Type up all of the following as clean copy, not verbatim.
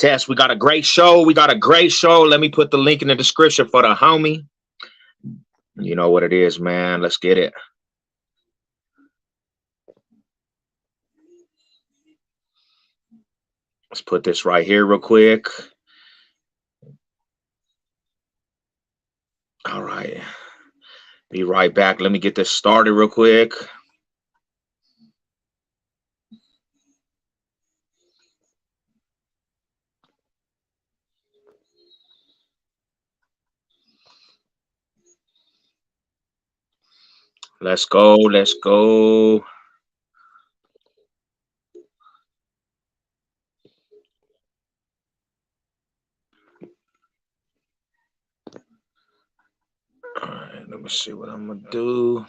Tess, we got a great show. We got a great show. Let me put the link in the description for the homie. You know what it is, man. Let's get it. Let's put this right here real quick. All right. Be right back. Let me get this started real quick. Let's go. Let's go. All right. Let me see what I'm going to do.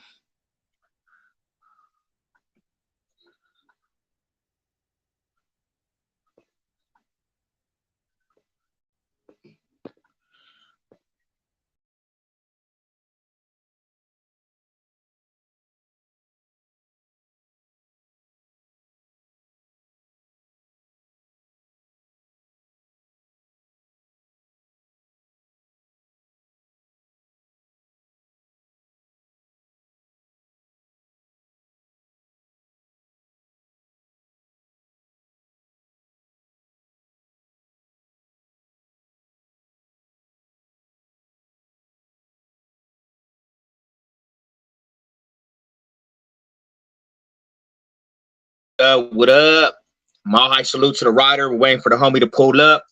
What up? My high salute to the rider. We're waiting for the homie to pull up.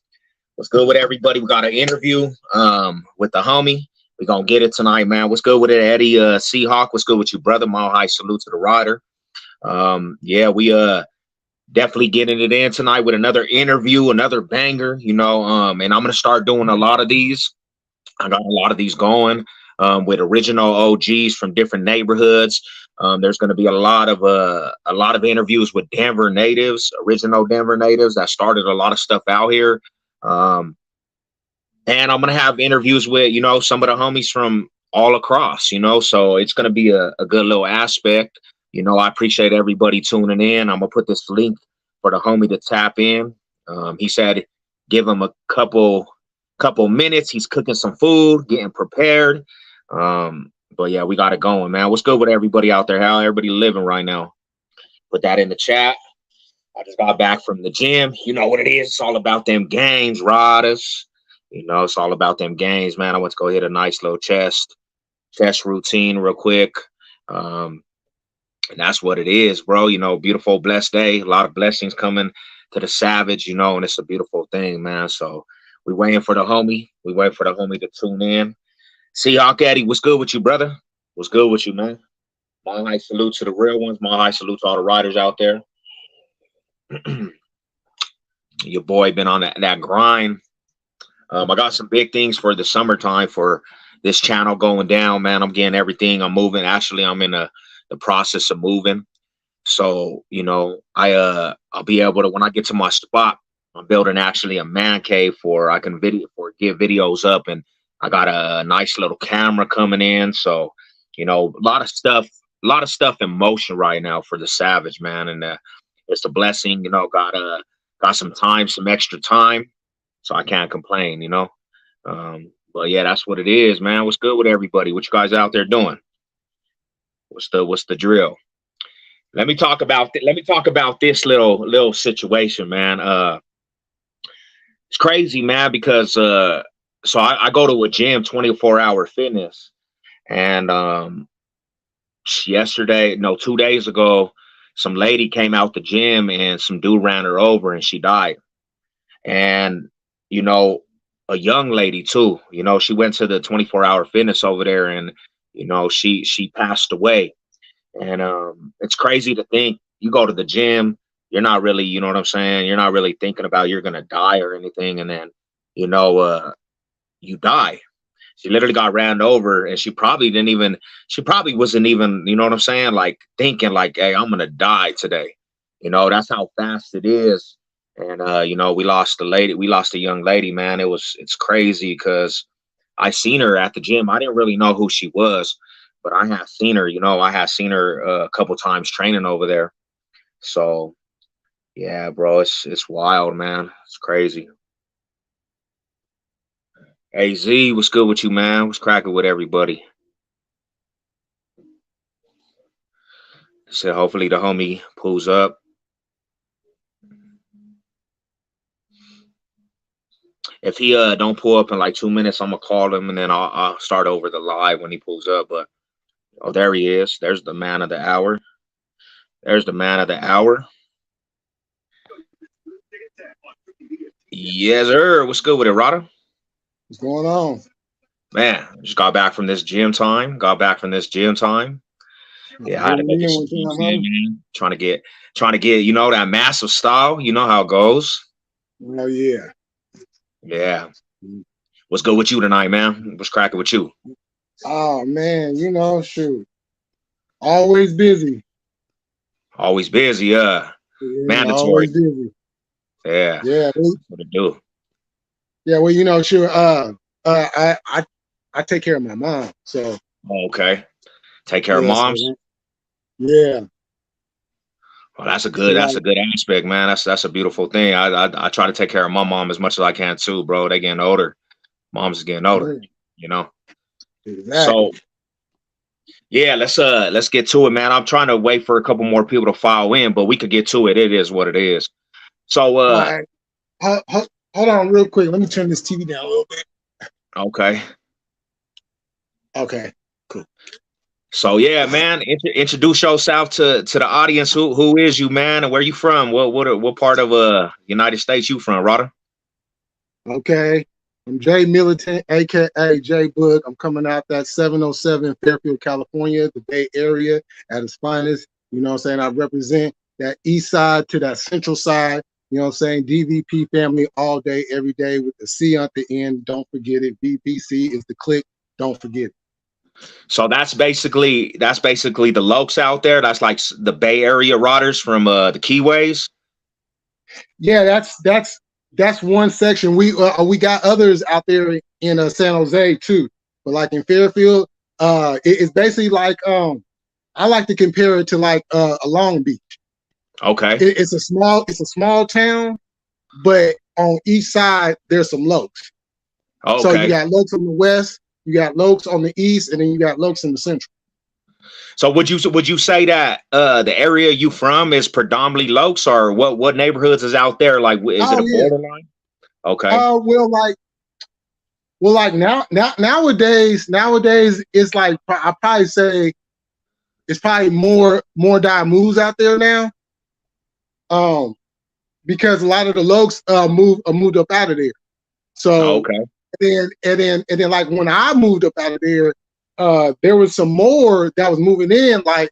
What's good with everybody? We got an interview with the homie. We're going to get it tonight, man. What's good with it, Eddie Seahawk? What's good with you, brother? My high salute to the rider. Yeah, we definitely getting it in tonight with another interview, another banger, and I'm going to start doing a lot of these. I got a lot of these going with original OGs from different neighborhoods. There's going to be a lot of interviews with Denver natives, original Denver natives that started a lot of stuff out here. And I'm going to have interviews with, some of the homies from all across, so it's going to be a good little aspect. I appreciate everybody tuning in. I'm going to put this link for the homie to tap in. He said, give him a couple minutes. He's cooking some food, getting prepared. But yeah, we got it going, man. What's good with everybody out there? How everybody living right now? Put that in the chat. I just got back from the gym. You know what it is. It's all about them gains, riders. It's all about them gains, man. I went to go hit a nice little chest routine real quick. And that's what it is, bro. Beautiful, blessed day. A lot of blessings coming to the Savage, and it's a beautiful thing, man. So we waiting for the homie. We wait for the homie to tune in. Seahawk Eddie, what's good with you, brother? What's good with you, man? My high salute to the real ones. My high salute to all the riders out there. Your boy been on that grind. I got some big things for the summertime for this channel going down, man. I'm getting everything. I'm moving. Actually, I'm in the process of moving. So, I'll be able to, when I get to my spot, I'm building actually a man cave I can give videos up, and I got a nice little camera coming in. So, a lot of stuff in motion right now for the Savage, man. And it's a blessing, got some extra time. So I can't complain, but yeah, that's what it is, man. What's good with everybody? What you guys out there doing? What's the drill? Let me talk about this little situation, man. It's crazy, man, because so I go to a gym, 24-hour fitness, and 2 days ago, some lady came out the gym and some dude ran her over and she died. And a young lady too, she went to the 24-hour fitness over there, and she passed away. And it's crazy to think you go to the gym, you're not really, you know what I'm saying, you're not really thinking about you're gonna die or anything, and then you die. She literally got ran over, and she probably wasn't even, you know what I'm saying, like thinking like, hey, I'm gonna die today. That's how fast it is. And we lost a young lady, man. It's crazy because I seen her at the gym. I didn't really know who she was, but I had seen her, a couple times training over there. So yeah, bro, it's wild, man. It's crazy. Hey Z, what's good with you, man? What's cracking with everybody? So hopefully the homie pulls up. If he don't pull up in like 2 minutes, I'm gonna call him and then I'll start over the live when he pulls up. But oh, there he is. There's the man of the hour. There's the man of the hour. Yes, sir. What's good with it, Rada? What's going on? Man, just got back from this gym time. Yeah, I had to go get some beats in, man. Trying to get, that massive style. You know how it goes. Oh yeah. Yeah. What's good with you tonight, man? What's cracking with you? Oh man, shoot. Always busy. Always busy, mandatory. Always busy. Yeah. Yeah. That's what it do. Yeah, well, sure. I take care of my mom, so. Okay. Take care of moms. So yeah. Well, that's a good aspect, man. That's a beautiful thing. I try to take care of my mom as much as I can too, bro. They getting older. Mom's is getting older, Exactly. So yeah, let's get to it, man. I'm trying to wait for a couple more people to file in, but we could get to it. It is what it is. So right. Hold on real quick. Let me turn this TV down a little bit. Okay. Okay. Cool. So yeah, man, introduce yourself to the audience. Who is you, man, and where you from? What part of United States you from, Rada? Okay, I'm Jay Militant, aka Jay Book. I'm coming out that 707 Fairfield, California, the Bay Area at its finest. You know what I'm saying? I represent that east side to that central side. You know what I'm saying? DVP family all day, every day with the C at the end. Don't forget it. VPC is the click. Don't forget it. So that's basically the loccs out there. That's like the Bay Area riders from the Keyways. Yeah, that's one section. We got others out there in San Jose too, but like in Fairfield, it's basically like I like to compare it to like a Long Beach. Okay, it's a small town, but on each side there's some loccs. Okay. So you got loccs on the west, you got loccs on the east, and then you got loccs in the central. So would you say that the area you from is predominantly loccs, or what neighborhoods is out there? Like, is it a borderline? Okay. Well, like nowadays it's like I probably say it's probably more die moves out there now. Because a lot of the loccs moved up out of there. So okay. And then like when I moved up out of there, there was some more that was moving in. Like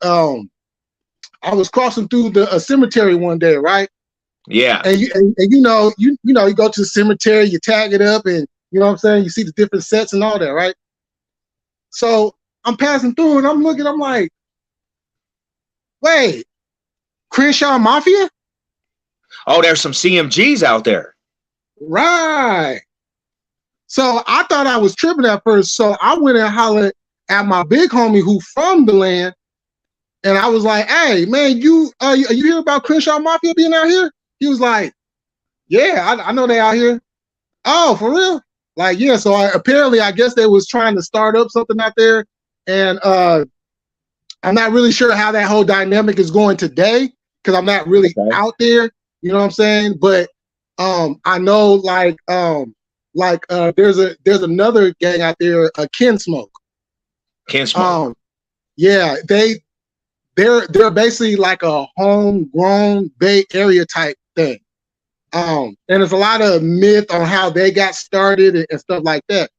I was crossing through the cemetery one day, right? Yeah. And you go to the cemetery, you tag it up, and you know what I'm saying, you see the different sets and all that, right? So I'm passing through and I'm looking, I'm like, wait, Crenshaw Mafia? Oh, there's some CMGs out there. Right. So I thought I was tripping at first. So I went and hollered at my big homie who from the land. And I was like, hey, man, you hear about Crenshaw Mafia being out here? He was like, yeah, I know they out here. Oh, for real? Like, yeah. So apparently, I guess they was trying to start up something out there. And I'm not really sure how that whole dynamic is going today because I'm not really out there. You know what I'm saying? But I know like there's another gang out there, Ken Smoke. Ken Smoke. Yeah, they're basically like a homegrown Bay Area type thing. And there's a lot of myth on how they got started and stuff like that.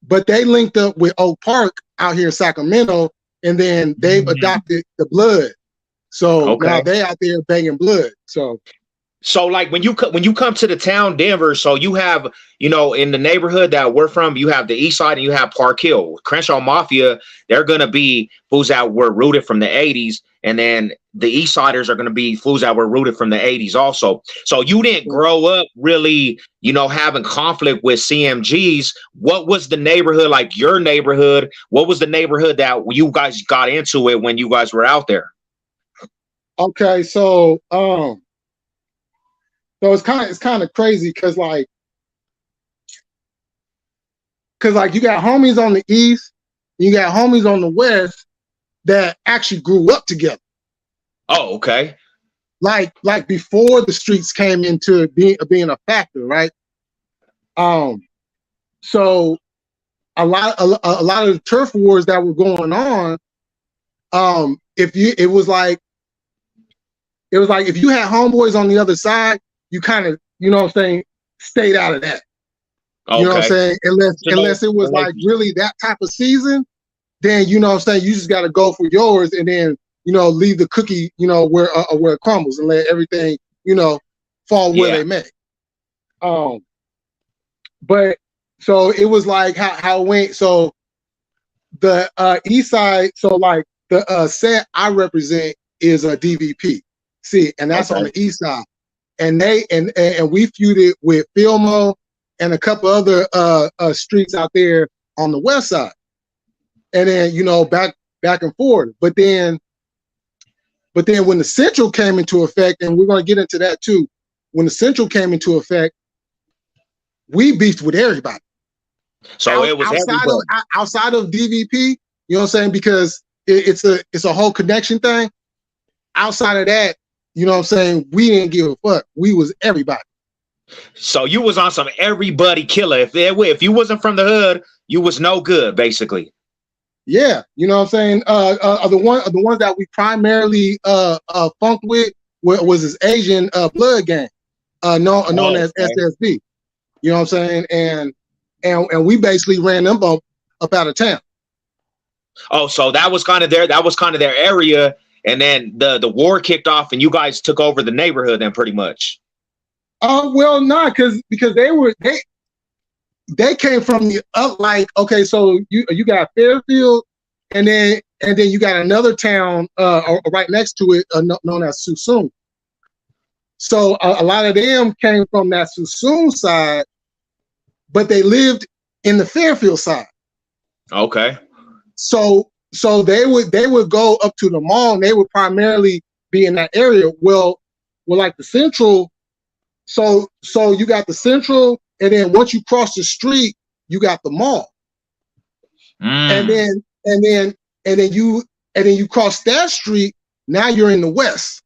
But they linked up with Oak Park out here in Sacramento, and then they've adopted the blood. So now they out there banging blood. So like when you come to the town Denver, so you have, in the neighborhood that we're from, you have the east side and you have Park Hill. Crenshaw Mafia, they're gonna be fools that were rooted from the 80s, and then the east siders are gonna be fools that were rooted from the 80s also. So you didn't grow up really, having conflict with CMGs. What was the neighborhood like? Your neighborhood? What was the neighborhood that you guys got into it when you guys were out there? Okay, so it's kind of crazy because like because like you got homies on the east, you got homies on the west that actually grew up together. Oh, okay. Like before the streets came into being a factor, right? So a lot of the turf wars that were going on, it was like if you had homeboys on the other side, you kind of, you know what I'm saying, stayed out of that. Okay. You know what I'm saying? Unless it was like really that type of season, then you know what I'm saying, you just got to go for yours, and then leave the cookie where it crumbles, and let everything fall where they may. But so it was like how it went. So the east side, so like the set I represent is a DVP. See, and that's on the east side. And we feuded with Filmo and a couple other streets out there on the west side. And then back and forth. But then when the Central came into effect, and we're going to get into that too, when the Central came into effect, we beefed with everybody. So it was outside of DVP, you know what I'm saying? Because it's a whole connection thing. Outside of that, you know what I'm saying, we didn't give a fuck. We was everybody. So you was on some everybody killer. If you wasn't from the hood, you was no good, basically. Yeah, you know what I'm saying? The ones that we primarily funked with was this Asian blood gang, known as SSB. You know what I'm saying? And we basically ran them up out of town. Oh, so that was kind of their area, and then the war kicked off, and you guys took over the neighborhood then, pretty much. Well, not because they came from the up, like, okay, so you got Fairfield, and then you got another town right next to it known as Suisun. So a lot of them came from that Suisun side, but they lived in the Fairfield side. Okay. So they would go up to the mall, and they would primarily be in that area. Well, like the Central. So you got the Central, and then once you cross the street, you got the mall. And then you cross that street. Now you're in the West.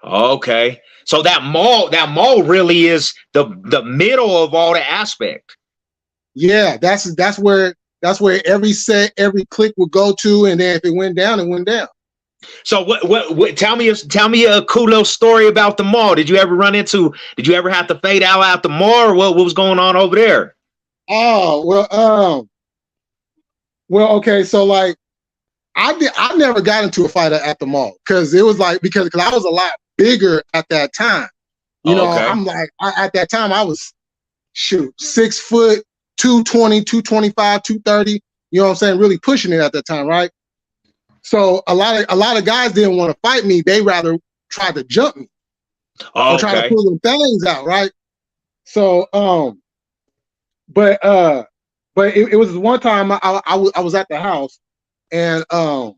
Okay. So that mall really is the middle of all the aspect. Yeah, that's where every clique would go to, and then if it went down, it went down. So what tell me a cool little story about the mall. Did you ever have to fade out the mall, or what was going on over there? Oh, well, okay, so like I never got into a fight at the mall, because it was like because I was a lot bigger at that time. I'm like, at that time I was 6 foot, 220, 225, 230, you know what I'm saying, really pushing it at that time, right? So a lot of guys didn't want to fight me. They rather try to jump me or try to pull them things out, right? So but it was one time I was at the house, and one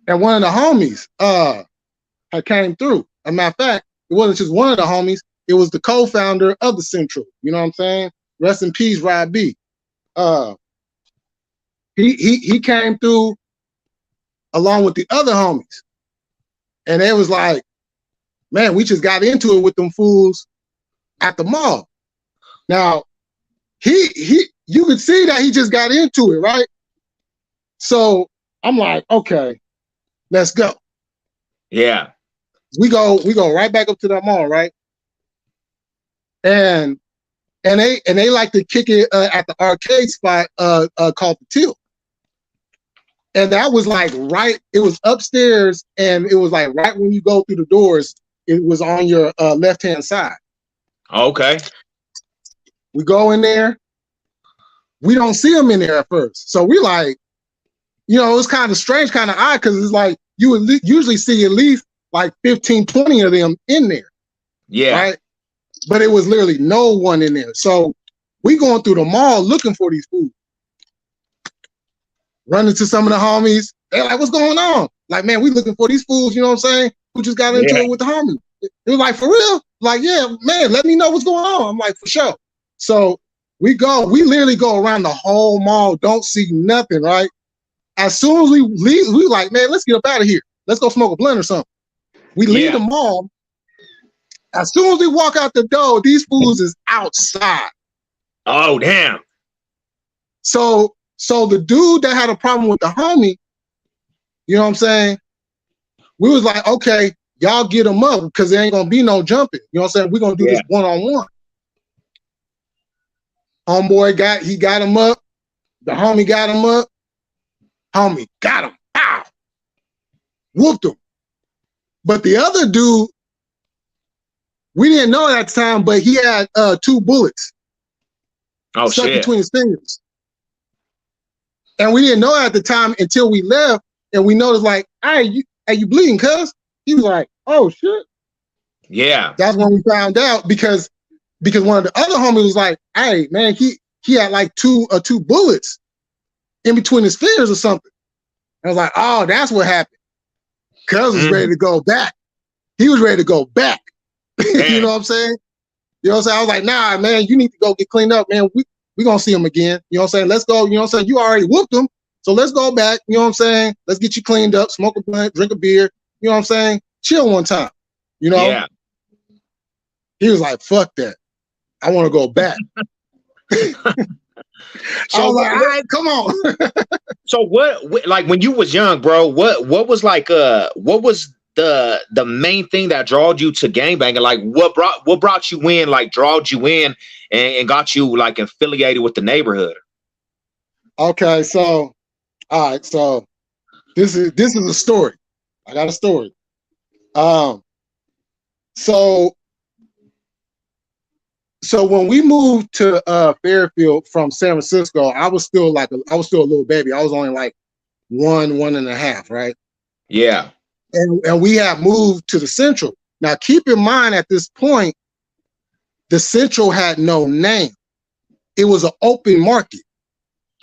of the homies had came through. As a matter of fact, it wasn't just one of the homies, it was the co-founder of the Central. You know what I'm saying? Rest in peace, Rob B. He came through along with the other homies, and they was like, man, we just got into it with them fools at the mall. Now you could see that he just got into it, right? So I'm like, okay, let's go. Yeah. We go right back up to that mall, right? And they like to kick it at the arcade spot called the Till. And that was like it was upstairs, and it was like right when you go through the doors, it was on your left-hand side. Okay. We go in there. We don't see them in there at first. So we like, it's kind of strange, kind of odd, because it's like you would usually see at least like 15, 20 of them in there. Yeah. Right? But it was literally no one in there. So we going through the mall looking for these fools. Running to some of the homies. They're like, what's going on? Like, man, we looking for these fools, you know what I'm saying? Who just got into it with the homies. It was like, for real? Like, yeah, man, let me know what's going on. I'm like, for sure. So We literally go around the whole mall, don't see nothing, right? As soon as we leave, we like, man, let's get up out of here. Let's go smoke a blunt or something. We leave the mall. As soon as we walk out the door, these fools is outside. Oh, damn. So the dude that had a problem with the homie, you know what I'm saying? We was like, okay, y'all get him up because there ain't gonna be no jumping. You know what I'm saying? We're gonna do this one-on-one. Homeboy got him up. The homie got him up. Homie got him. Pow! Whooped him. But the other dude, we didn't know at the time, but he had 2 bullets stuck between his fingers. And we didn't know at the time until we left, and we noticed like, hey, you bleeding, cuz? He was like, oh shit. Yeah. That's when we found out because one of the other homies was like, hey man, he had like two bullets in between his fingers or something. I was like, oh, that's what happened. Cuz was ready to go back. He was ready to go back. You know what I'm saying? You know what I'm saying? I was like, nah, man, you need to go get cleaned up, man. We gonna see him again. You know what I'm saying? Let's go. You know what I'm saying? You already whooped him. So let's go back. You know what I'm saying? Let's get you cleaned up, smoke a blunt, drink a beer. You know what I'm saying? Chill one time. You know? Yeah. He was like, fuck that. I want to go back. So I was like, all right, come on. So what, like when you was young, bro, what was like what was the main thing that drawed you to gangbanging? Like what brought you in, like drawed you in and got you like affiliated with the neighborhood? Okay, so all right, so this is a story. I got a story. So when we moved to Fairfield from San Francisco, I was still a little baby. I was only like 1.5, right? Yeah. And we had moved to the Central. Now keep in mind at this point, the Central had no name. It was an open market.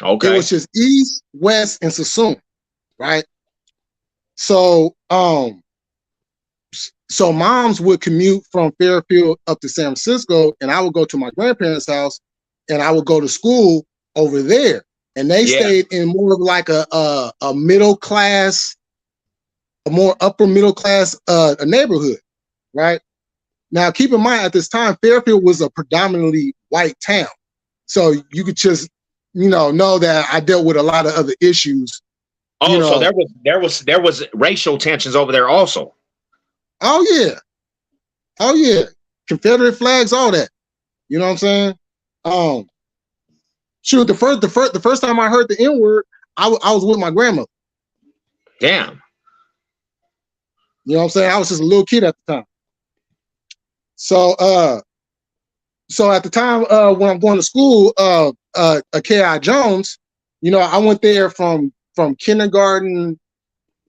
Okay. It was just East, West, and Sassoon, right? So so moms would commute from Fairfield up to San Francisco, and I would go to my grandparents' house, and I would go to school over there. And they stayed in more of like a middle class, a more upper middle class neighborhood, right? Now, keep in mind at this time, Fairfield was a predominantly white town, so you could just know that I dealt with a lot of other issues. Oh, so there was racial tensions over there also. Oh yeah, Confederate flags, all that. You know what I'm saying? Shoot, the first time I heard the N-word, I was with my grandmother. Damn. You know what I'm saying? I was just a little kid at the time. So at the time when I'm going to school, K.I. Jones, I went there from kindergarten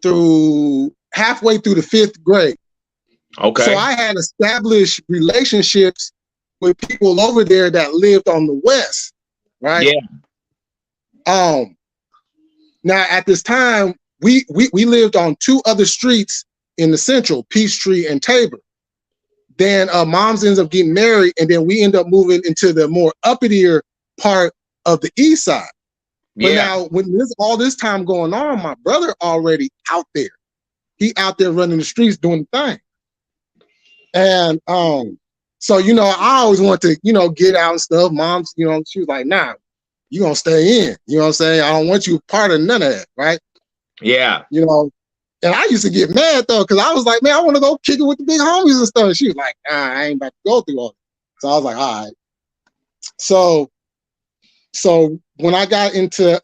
through halfway through the 5th grade. Okay. So I had established relationships with people over there that lived on the west, right? Yeah. Now at this time, we lived on 2 other streets in the Central, Peachtree and Tabor. Then moms ends up getting married, and then we end up moving into the more uppitier part of the east side. But now, when all this time going on, my brother already out there. He out there running the streets doing the thing. And so I always want to get out and stuff. Mom's she was like, nah, you gonna stay in. You know what I'm saying? I don't want you part of none of that, right? Yeah. And I used to get mad though, because I was like, man, I want to go kick it with the big homies and stuff. And she was like, nah, I ain't about to go through all that. So I was like, all right. So when I got into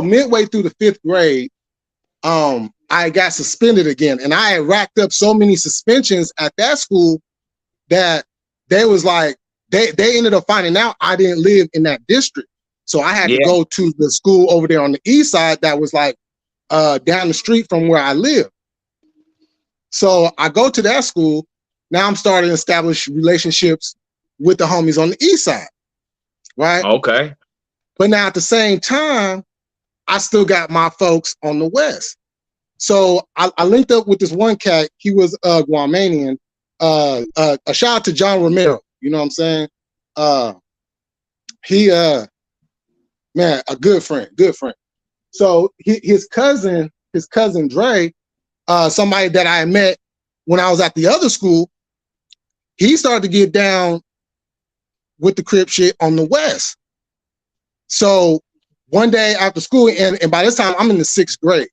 midway through the 5th grade, I got suspended again, and I had racked up so many suspensions at that school that they was like, they ended up finding out I didn't live in that district. So I had to go to the school over there on the east side that was like down the street from where I live. So I go to that school. Now I'm starting to establish relationships with the homies on the east side, right? Okay. But now at the same time, I still got my folks on the west. So I linked up with this one cat. He was Guamanian. A shout out to John Romero. You know what I'm saying? he man, a good friend. So his cousin Dre, somebody that I met when I was at the other school, he started to get down with the Crip shit on the West. So one day after school, and by this time I'm in the 6th grade.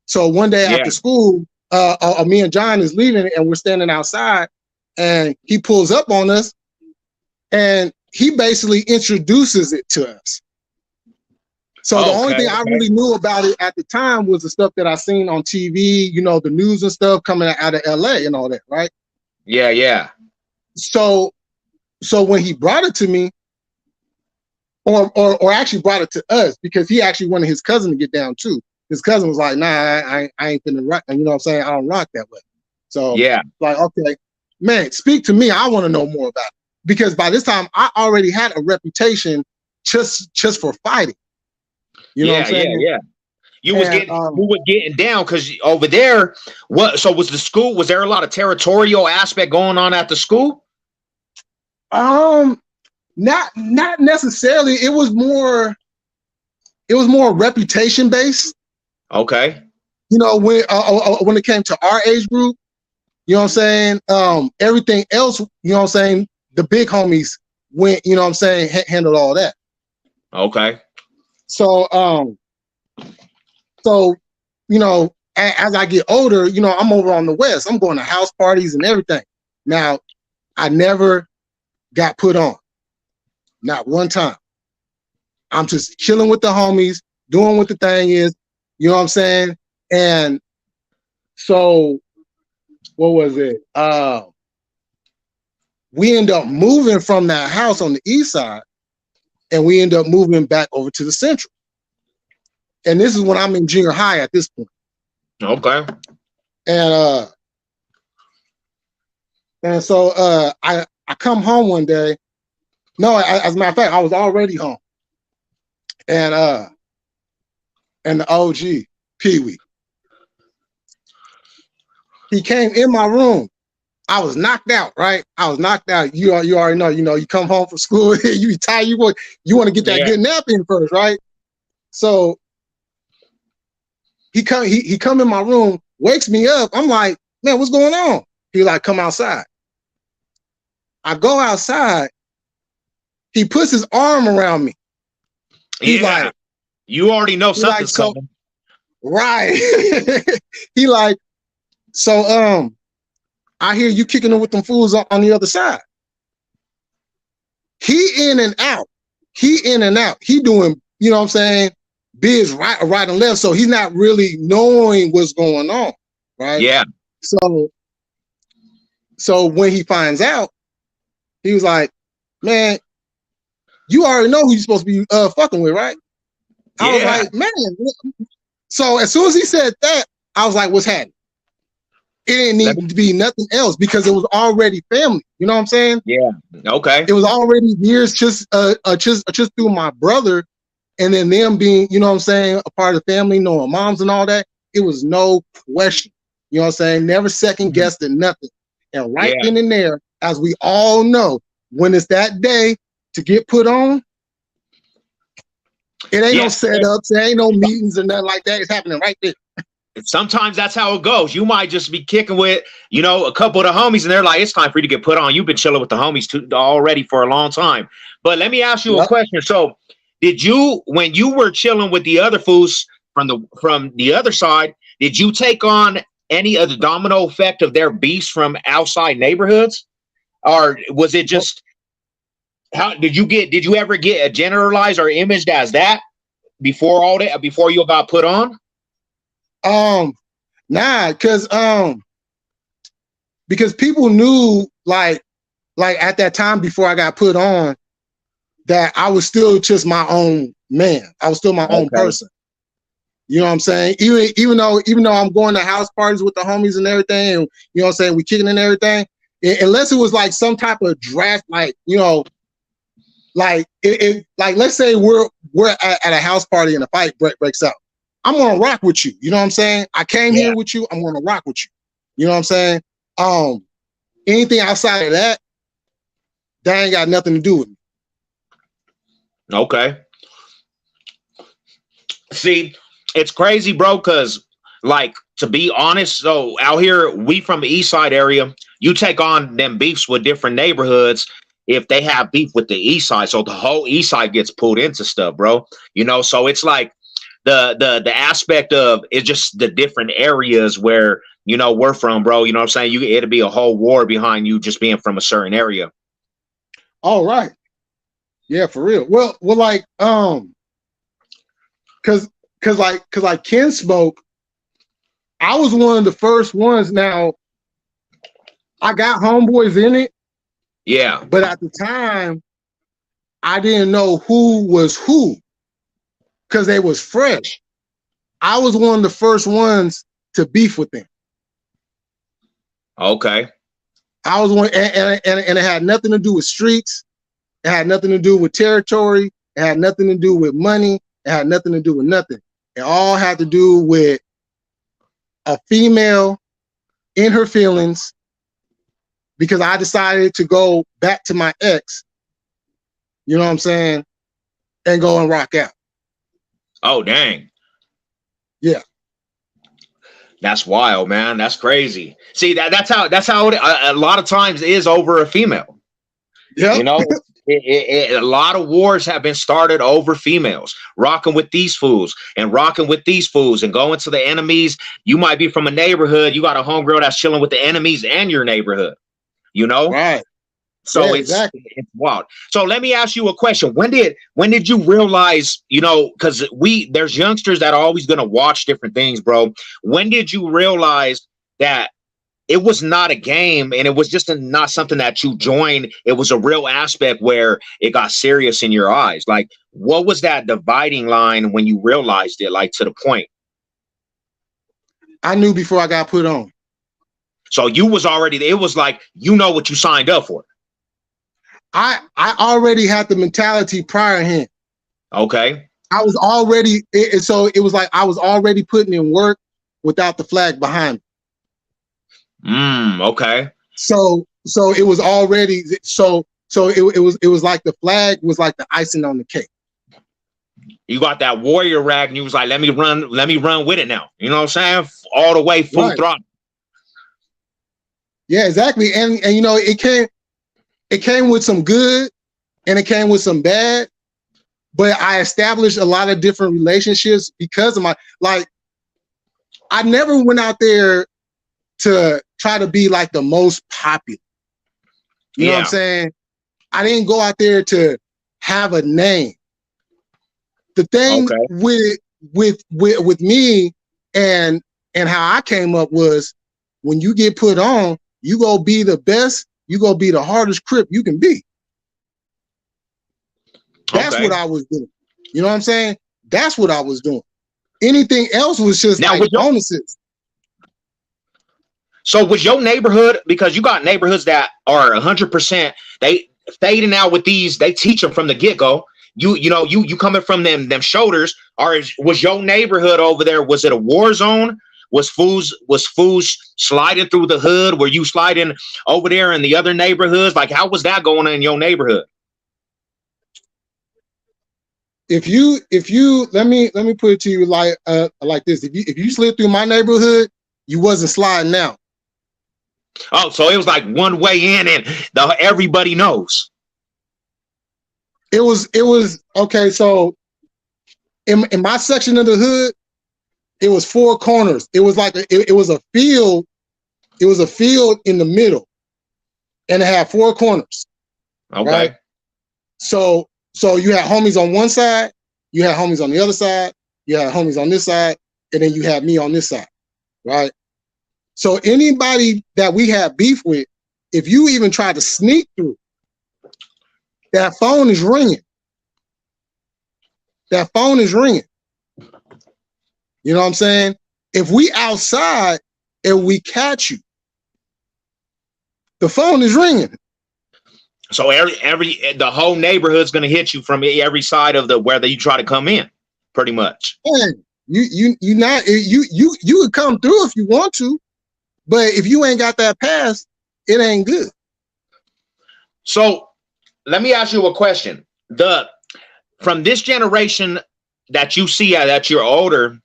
So one day after school, me and John is leaving, and we're standing outside, and he pulls up on us, and he basically introduces it to us. So the only thing I really knew about it at the time was the stuff that I seen on TV, you know, the news and stuff coming out of LA and all that, right? Yeah, yeah. So when he brought it to me, or actually brought it to us, because he actually wanted his cousin to get down too. His cousin was like, nah, I ain't finna rock, and you know what I'm saying? I don't rock that way. So yeah, like, okay, man, speak to me. I want to know more about it. Because by this time I already had a reputation just for fighting. You know what I'm saying? Yeah. You was getting down because over there, so was the school, was there a lot of territorial aspect going on at the school? Not necessarily. It was more reputation based. Okay. You know, when it came to our age group, you know what I'm saying? Everything else, you know what I'm saying? The big homies went, you know what I'm saying, handled all that. Okay. So, you know, as I get older, you know, I'm over on the West. I'm going to house parties and everything. Now, I never got put on. Not one time. I'm just chilling with the homies, doing what the thing is, you know what I'm saying? And so, what was it? We end up moving from that house on the east side, and we end up moving back over to the central. And this is when I'm in junior high at this point. Okay. And so I come home one day. No, as a matter of fact, I was already home. And the OG, Pee Wee, he came in my room. I was knocked out, right? I was knocked out. You already know, you know, you come home from school, you be tired, you want to get that good nap in first, right? So he come in my room, wakes me up. I'm like, man, what's going on? He like, come outside. I go outside. He puts his arm around me. He's like, you already know something's coming. Right. He like, so I hear you kicking it with them fools on the other side. He in and out. He doing, you know what I'm saying, biz right and left. So he's not really knowing what's going on. Right. Yeah. So when he finds out, he was like, man, you already know who you're supposed to be fucking with, right? I was like, man. So as soon as he said that, I was like, what's happening? It didn't need to be nothing else because it was already family. You know what I'm saying? Yeah. Okay. It was already years just through my brother, and then them being, you know what I'm saying, a part of the family, knowing moms and all that. It was no question. You know what I'm saying? Never second guessed it, nothing. And right then and there, as we all know, when it's that day to get put on, it ain't no setups, there ain't no meetings or nothing like that. It's happening right there. Sometimes that's how it goes. You might just be kicking with, you know, a couple of the homies, and they're like, it's time for you to get put on. You've been chilling with the homies already for a long time. But let me ask you a question. So did you, when you were chilling with the other fools from the other side, did you take on any of the domino effect of their beasts from outside neighborhoods? Or was it just, did you ever get generalized or imaged as that before all that, before you got put on? Nah, because people knew like at that time before I got put on that I was still just my own man. I was still my own person. You know what I'm saying? Even though I'm going to house parties with the homies and everything, and you know what I'm saying, we kicking and everything, unless it was like some type of draft, like, you know, like like let's say we're at a house party and a fight breaks out. I'm gonna rock with you. You know what I'm saying? I came here with you. I'm gonna rock with you. You know what I'm saying? Anything outside of that, that ain't got nothing to do with me. Okay. See, it's crazy, bro, because like to be honest, so out here, we from the east side area, you take on them beefs with different neighborhoods if they have beef with the east side. So the whole east side gets pulled into stuff, bro. So it's like the aspect of it's just the different areas where we're from, bro. You know what I'm saying? It'll be a whole war behind you just being from a certain area. All right. Yeah, for real. Well, like, cause like Ken spoke, I was one of the first ones. Now, I got homeboys in it. Yeah. But at the time, I didn't know who was who because they was fresh. I was one of the first ones to beef with them. Okay. I was one, and it had nothing to do with streets. It had nothing to do with territory. It had nothing to do with money. It had nothing to do with nothing. It all had to do with a female in her feelings because I decided to go back to my ex, you know what I'm saying, and go and rock out. Oh, dang. Yeah. That's wild, man. That's crazy. See, that's how it, a lot of times is over a female. Yeah. A lot of wars have been started over females, rocking with these fools and rocking with these fools and going to the enemies. You might be from a neighborhood. You got a homegirl that's chilling with the enemies and your neighborhood, Right. So yeah, it's wild. So let me ask you a question. When did you realize, because there's youngsters that are always going to watch different things, bro. When did you realize that it was not a game and it was just not something that you joined? It was a real aspect where it got serious in your eyes. Like, what was that dividing line when you realized it, like to the point? I knew before I got put on. So you was already, it was like, what you signed up for. I already had the mentality prior to him. Okay. I was already, so it was like I was already putting in work without the flag behind me. Okay. So it was already, so it was like the flag was like the icing on the cake. You got that warrior rag and you was like, let me run with it now. You know what I'm saying? All the way full throttle. Yeah, exactly. And it came with some good and it came with some bad, but I established a lot of different relationships because of I never went out there to try to be like the most popular. You know what I'm saying? I didn't go out there to have a name. The thing with me and how I came up was when you get put on, you go be the best, you go be the hardest Crip you can be. That's what I was doing. You know what I'm saying? That's what I was doing. Anything else was just now, like bonuses. So was your neighborhood, because you got neighborhoods that are 100%, they fading out with these, they teach them from the get-go. You coming from them shoulders, or was your neighborhood over there, was it a war zone? Was fools sliding through the hood? Were you sliding over there in the other neighborhoods? Like, how was that going on in your neighborhood? If you let me put it to you like this. If you slid through my neighborhood, you wasn't sliding out. Oh, so it was like one way in and everybody knows. It was okay. So in my section of the hood, it was four corners. It was like it was a field. It was a field in the middle, and it had four corners. Okay. Right? So you had homies on one side, you had homies on the other side, you had homies on this side, and then you had me on this side, right? So anybody that we had beef with, if you even try to sneak through, that phone is ringing. That phone is ringing. You know what I'm saying? If we outside and we catch you, the phone is ringing. So the whole neighborhood's gonna hit you from every side of whether you try to come in, pretty much. Man, you could come through if you want to, but if you ain't got that pass, it ain't good. So let me ask you a question. from this generation that you see that you're older,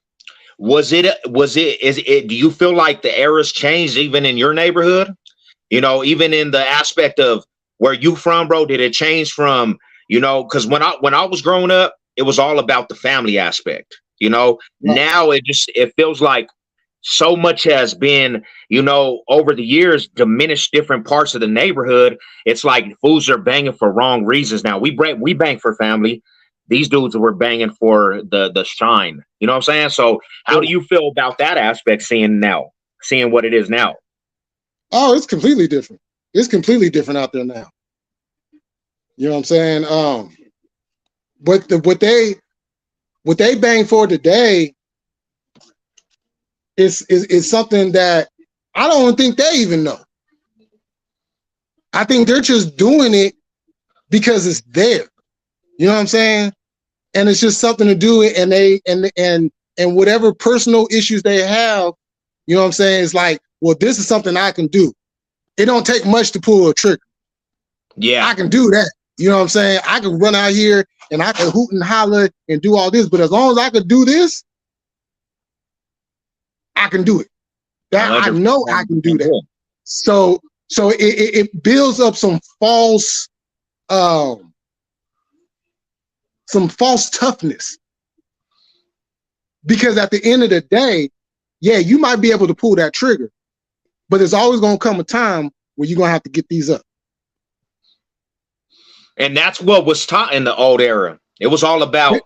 do you feel like the era's changed even in your neighborhood? You know, even in the aspect of where you from, bro, did it change from, you know, because when I was growing up, it was all about the family aspect, you know. Right. Now it feels like so much has been, you know, over the years diminished different parts of the neighborhood. It's like fools are banging for wrong reasons now. We bang for family. These dudes were banging for the shine. You know what I'm saying? So how do you feel about that aspect, seeing what it is now? Oh, it's completely different. It's completely different out there now. You know what I'm saying? But what they bang for today is something that I don't think they even know. I think they're just doing it because it's there. You know what I'm saying? And it's just something to do, and they and whatever personal issues they have, you know what I'm saying? It's like, well, this is something I can do. It don't take much to pull a trigger. Yeah, I can do that. You know what I'm saying? I can run out here and I can hoot and holler and do all this, but as long as I could do this, I can do it. That I know I can do that. So it builds up some false toughness. Because at the end of the day, yeah, you might be able to pull that trigger, but there's always going to come a time where you're going to have to get these up. And that's what was taught in the old era. It was all about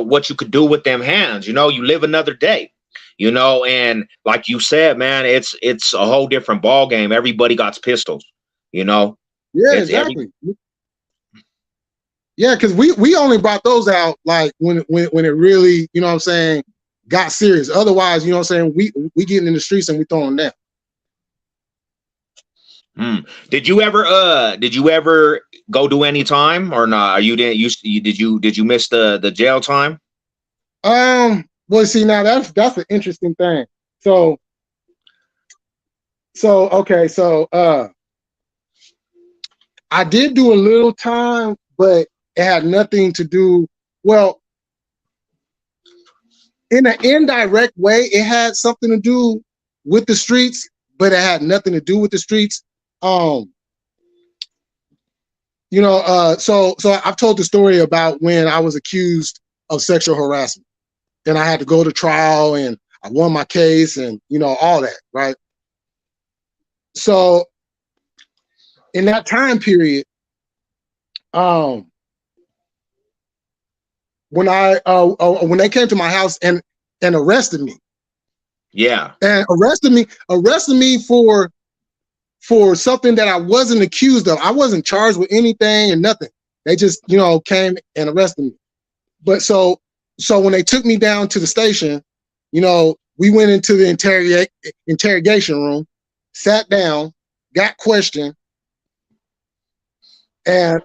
what you could do with them hands. You know, you live another day. You know, and like you said, man, it's a whole different ball game. Everybody got pistols. You know. Yeah, exactly. Yeah, because we only brought those out like when it really, you know what I'm saying, got serious. Otherwise, you know what I'm saying, we getting in the streets and we throwing them down. Did you ever go do any time or not? Did you miss the jail time? Well, see, now that's an interesting thing. So I did do a little time, but it had nothing to do. Well, in an indirect way, it had something to do with the streets, but it had nothing to do with the streets. So I've told the story about when I was accused of sexual harassment, and I had to go to trial, and I won my case, and you know all that, right? So in that time period, when they came to my house and arrested me, and arrested me for something that I wasn't accused of. I wasn't charged with anything and nothing. They just, you know, came and arrested me. But so when they took me down to the station, you know, we went into the interrogation room, sat down, got questioned, and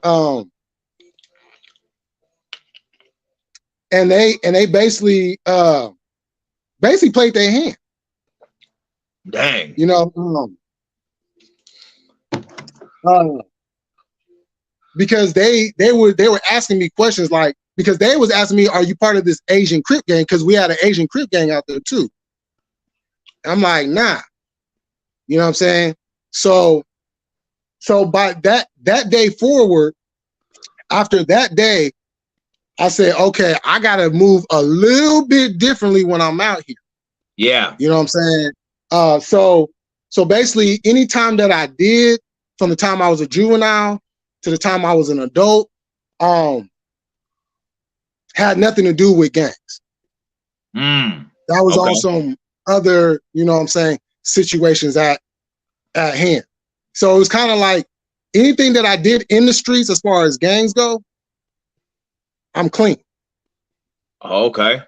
they basically played their hand. Dang. You know, because they were asking me questions like, because they was asking me, are you part of this Asian Crip gang? Because we had an Asian Crip gang out there too. I'm like, nah. You know what I'm saying? So by that day forward, after that day, I said, okay, I gotta move a little bit differently when I'm out here. Yeah. You know what I'm saying? So basically anytime that I did, from the time I was a juvenile to the time I was an adult, had nothing to do with gangs. That was on some other, you know what I'm saying, situations at hand. So it was kind of like anything that I did in the streets as far as gangs go, I'm clean. Okay.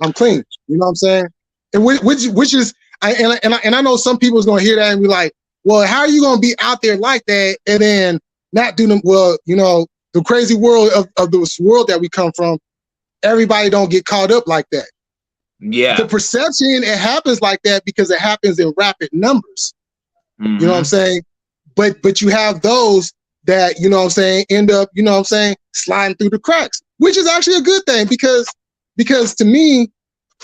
I'm clean. You know what I'm saying? And which is, I know some people's gonna hear that and be like, well, how are you gonna be out there like that and then not do them? Well, you know, the crazy world of this world that we come from, everybody don't get caught up like that. Yeah. The perception, it happens like that because it happens in rapid numbers. You know what I'm saying? But you have those that, you know what I'm saying, end up, you know what I'm saying, sliding through the cracks, which is actually a good thing because to me,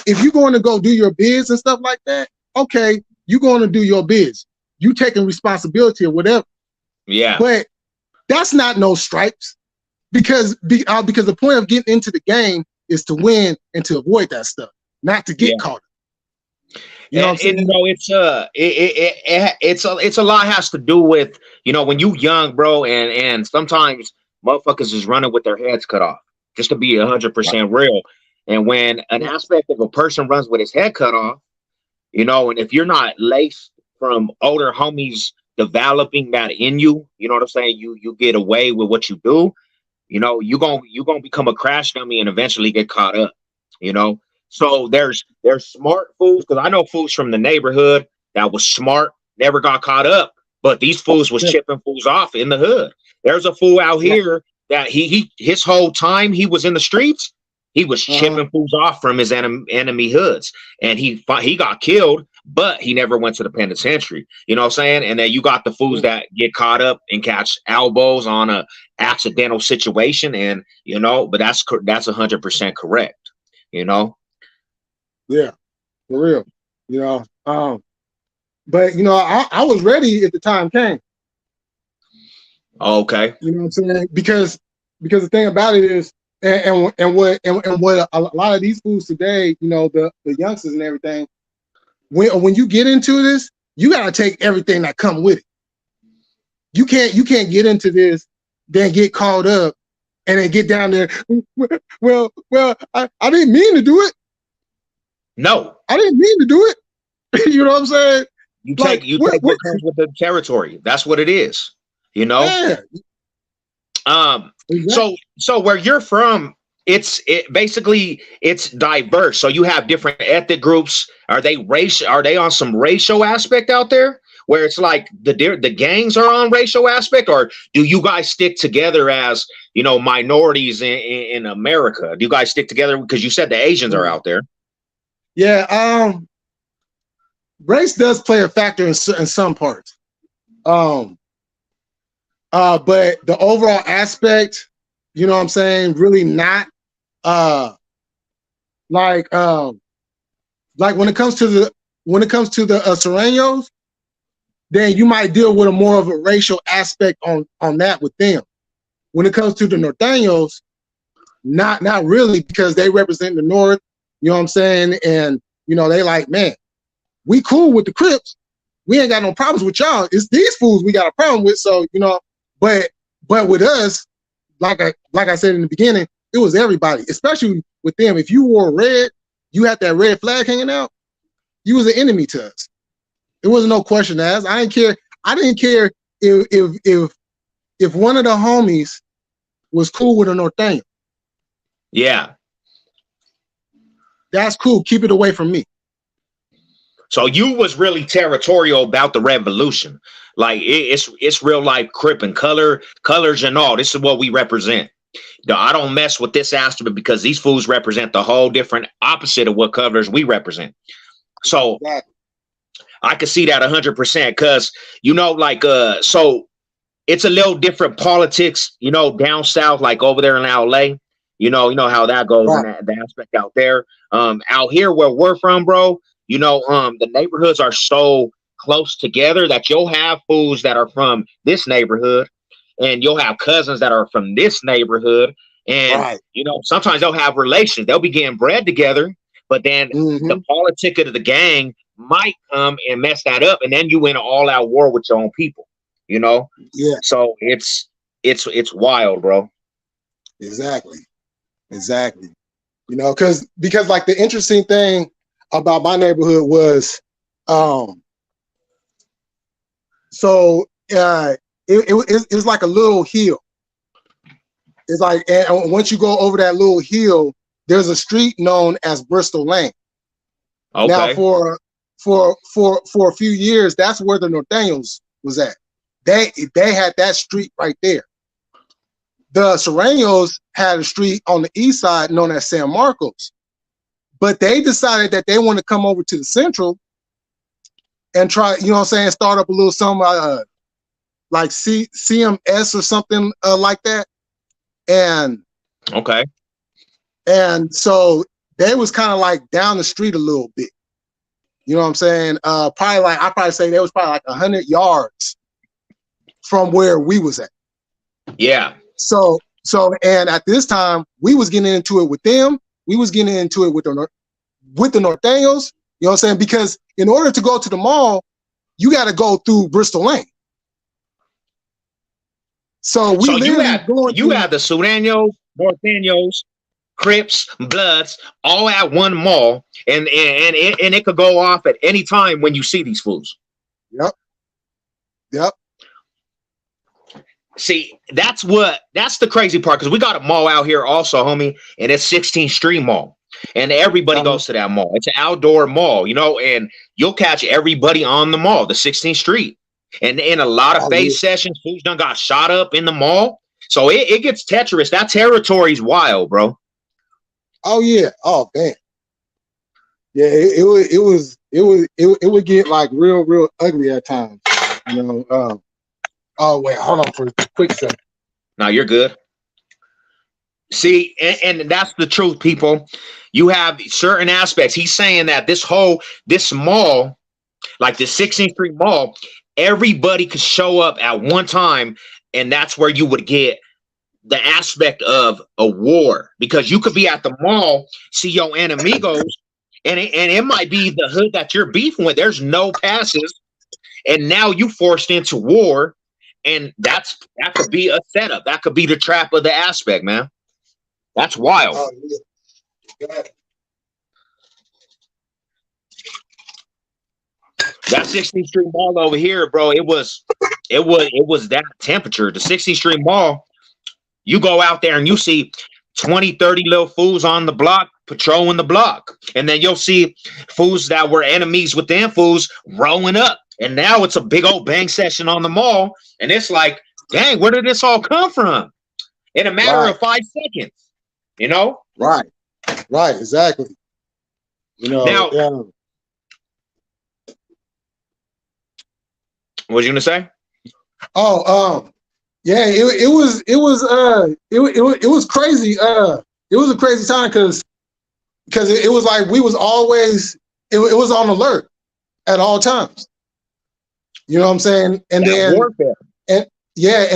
if you're going to go do your bids and stuff like that, okay, you're going to do your bids. You taking responsibility or whatever. Yeah. But that's not no stripes because the point of getting into the game is to win and to avoid that stuff, not to get caught. You know what I'm saying? You know, it's a lot has to do with, you know, when you young, bro, and sometimes motherfuckers is running with their heads cut off, just to be 100% real. And when an aspect of a person runs with his head cut off, you know, and if you're not laced from older homies developing that in you, you know what I'm saying? You get away with what you do, you know, you're gonna become a crash dummy and eventually get caught up, you know. So there's smart fools, because I know fools from the neighborhood that was smart, never got caught up, but these fools was chipping fools off in the hood. There's a fool out here that his whole time he was in the streets, he was chipping fools off from his enemy hoods, and he got killed, but he never went to the penitentiary. You know what I'm saying? And then you got the fools that get caught up and catch elbows on a accidental situation, and you know, but that's 100% correct. You know. Yeah, for real. You know, but you know, I was ready if the time came. Okay. You know what I'm saying? Because the thing about it is, and what a lot of these fools today, you know, the youngsters and everything, when you get into this, you gotta take everything that come with it. You can't get into this, then get caught up, and then get down there. Well, I didn't mean to do it. No, I didn't mean to do it. You know what I'm saying? You take what comes with the territory. That's what it is. You know. Yeah. Exactly. So where you're from, it's basically diverse. So you have different ethnic groups. Are they on some racial aspect out there, where it's like the gangs are on racial aspect, or do you guys stick together as, you know, minorities in America? Do you guys stick together because you said the Asians are out there? Yeah, race does play a factor in some parts. But the overall aspect, you know what I'm saying, really not. Like when it comes to the Serranos, then you might deal with a more of a racial aspect on that with them. When it comes to the Norteños, not really, because they represent the North. You know what I'm saying? And, you know, they like, man, we cool with the Crips. We ain't got no problems with y'all. It's these fools we got a problem with. So, you know, but with us, like I said in the beginning, it was everybody, especially with them. If you wore red, you had that red flag hanging out, you was an enemy to us. There was no question asked. I didn't care if one of the homies was cool with a Norteño. Yeah. That's cool. Keep it away from me. So you was really territorial about the revolution. Like it's real life Crip and colors and all. This is what we represent. I don't mess with this aspect because these fools represent the whole different opposite of what colors we represent. So exactly. I can see that 100% because, you know, like, so it's a little different politics, you know, down south, like over there in LA. You know how that goes in the aspect out there. Out here where we're from, bro, you know, the neighborhoods are so close together that you'll have fools that are from this neighborhood and you'll have cousins that are from this neighborhood. And, you know, sometimes they'll have relations. They'll be getting bred together, but then the politic of the gang might come and mess that up. And then you win an all-out war with your own people, you know? Yeah. So it's wild, bro. Exactly. You know, because like the interesting thing about my neighborhood was, it was like a little hill. It's like, and once you go over that little hill, there's a street known as Bristol Lane. Okay. Now for a few years, that's where the Norteños was at. They had that street right there. The Serranos had a street on the east side known as San Marcos, but they decided that they want to come over to the central and try, you know what I'm saying, start up a little something, like CMS or something like that. And Okay. and so they was kind of like down the street a little bit. You know what I'm saying? I'd probably say they was probably like 100 yards from where we was at. Yeah. So and at this time we was getting into it with them. We was getting into it with the Norteños. You know what I'm saying? Because in order to go to the mall, you got to go through Bristol Lane. So you had the Sureños, Norteños, Crips, Bloods, all at one mall, and it could go off at any time when you see these fools. Yep. See, that's the crazy part, because we got a mall out here also, homie, and it's 16th Street Mall. And everybody goes to that mall. It's an outdoor mall, you know, and you'll catch everybody on the mall, the 16th Street. And in a lot of phase sessions, fools done got shot up in the mall. So it gets treacherous. That territory's wild, bro. Oh yeah. Oh man. Yeah, it would get like real ugly at times. You know. Oh wait, hold on for a quick second. No, you're good. See, and that's the truth, people. You have certain aspects. He's saying that this mall, like the 16th Street Mall, everybody could show up at one time, and that's where you would get the aspect of a war, because you could be at the mall, see your enemigos, and it might be the hood that you're beefing with. There's no passes, and now you forced into war, and that could be a setup. That could be the trap of the aspect, man. That's wild. Oh, yeah. That 16th Street Mall over here, bro, it was that temperature. The 16th Street Mall, you go out there and you see 20, 30 little fools on the block patrolling the block. And then you'll see fools that were enemies with them fools rolling up. And now it's a big old bang session on the mall. And it's like, dang, where did this all come from? In a matter of 5 seconds. You know? Right, exactly. You know, now, what was you gonna say? Yeah, it was crazy. It was a crazy time because it was like we was always it was on alert at all times. You know what I'm saying? And then warfare. And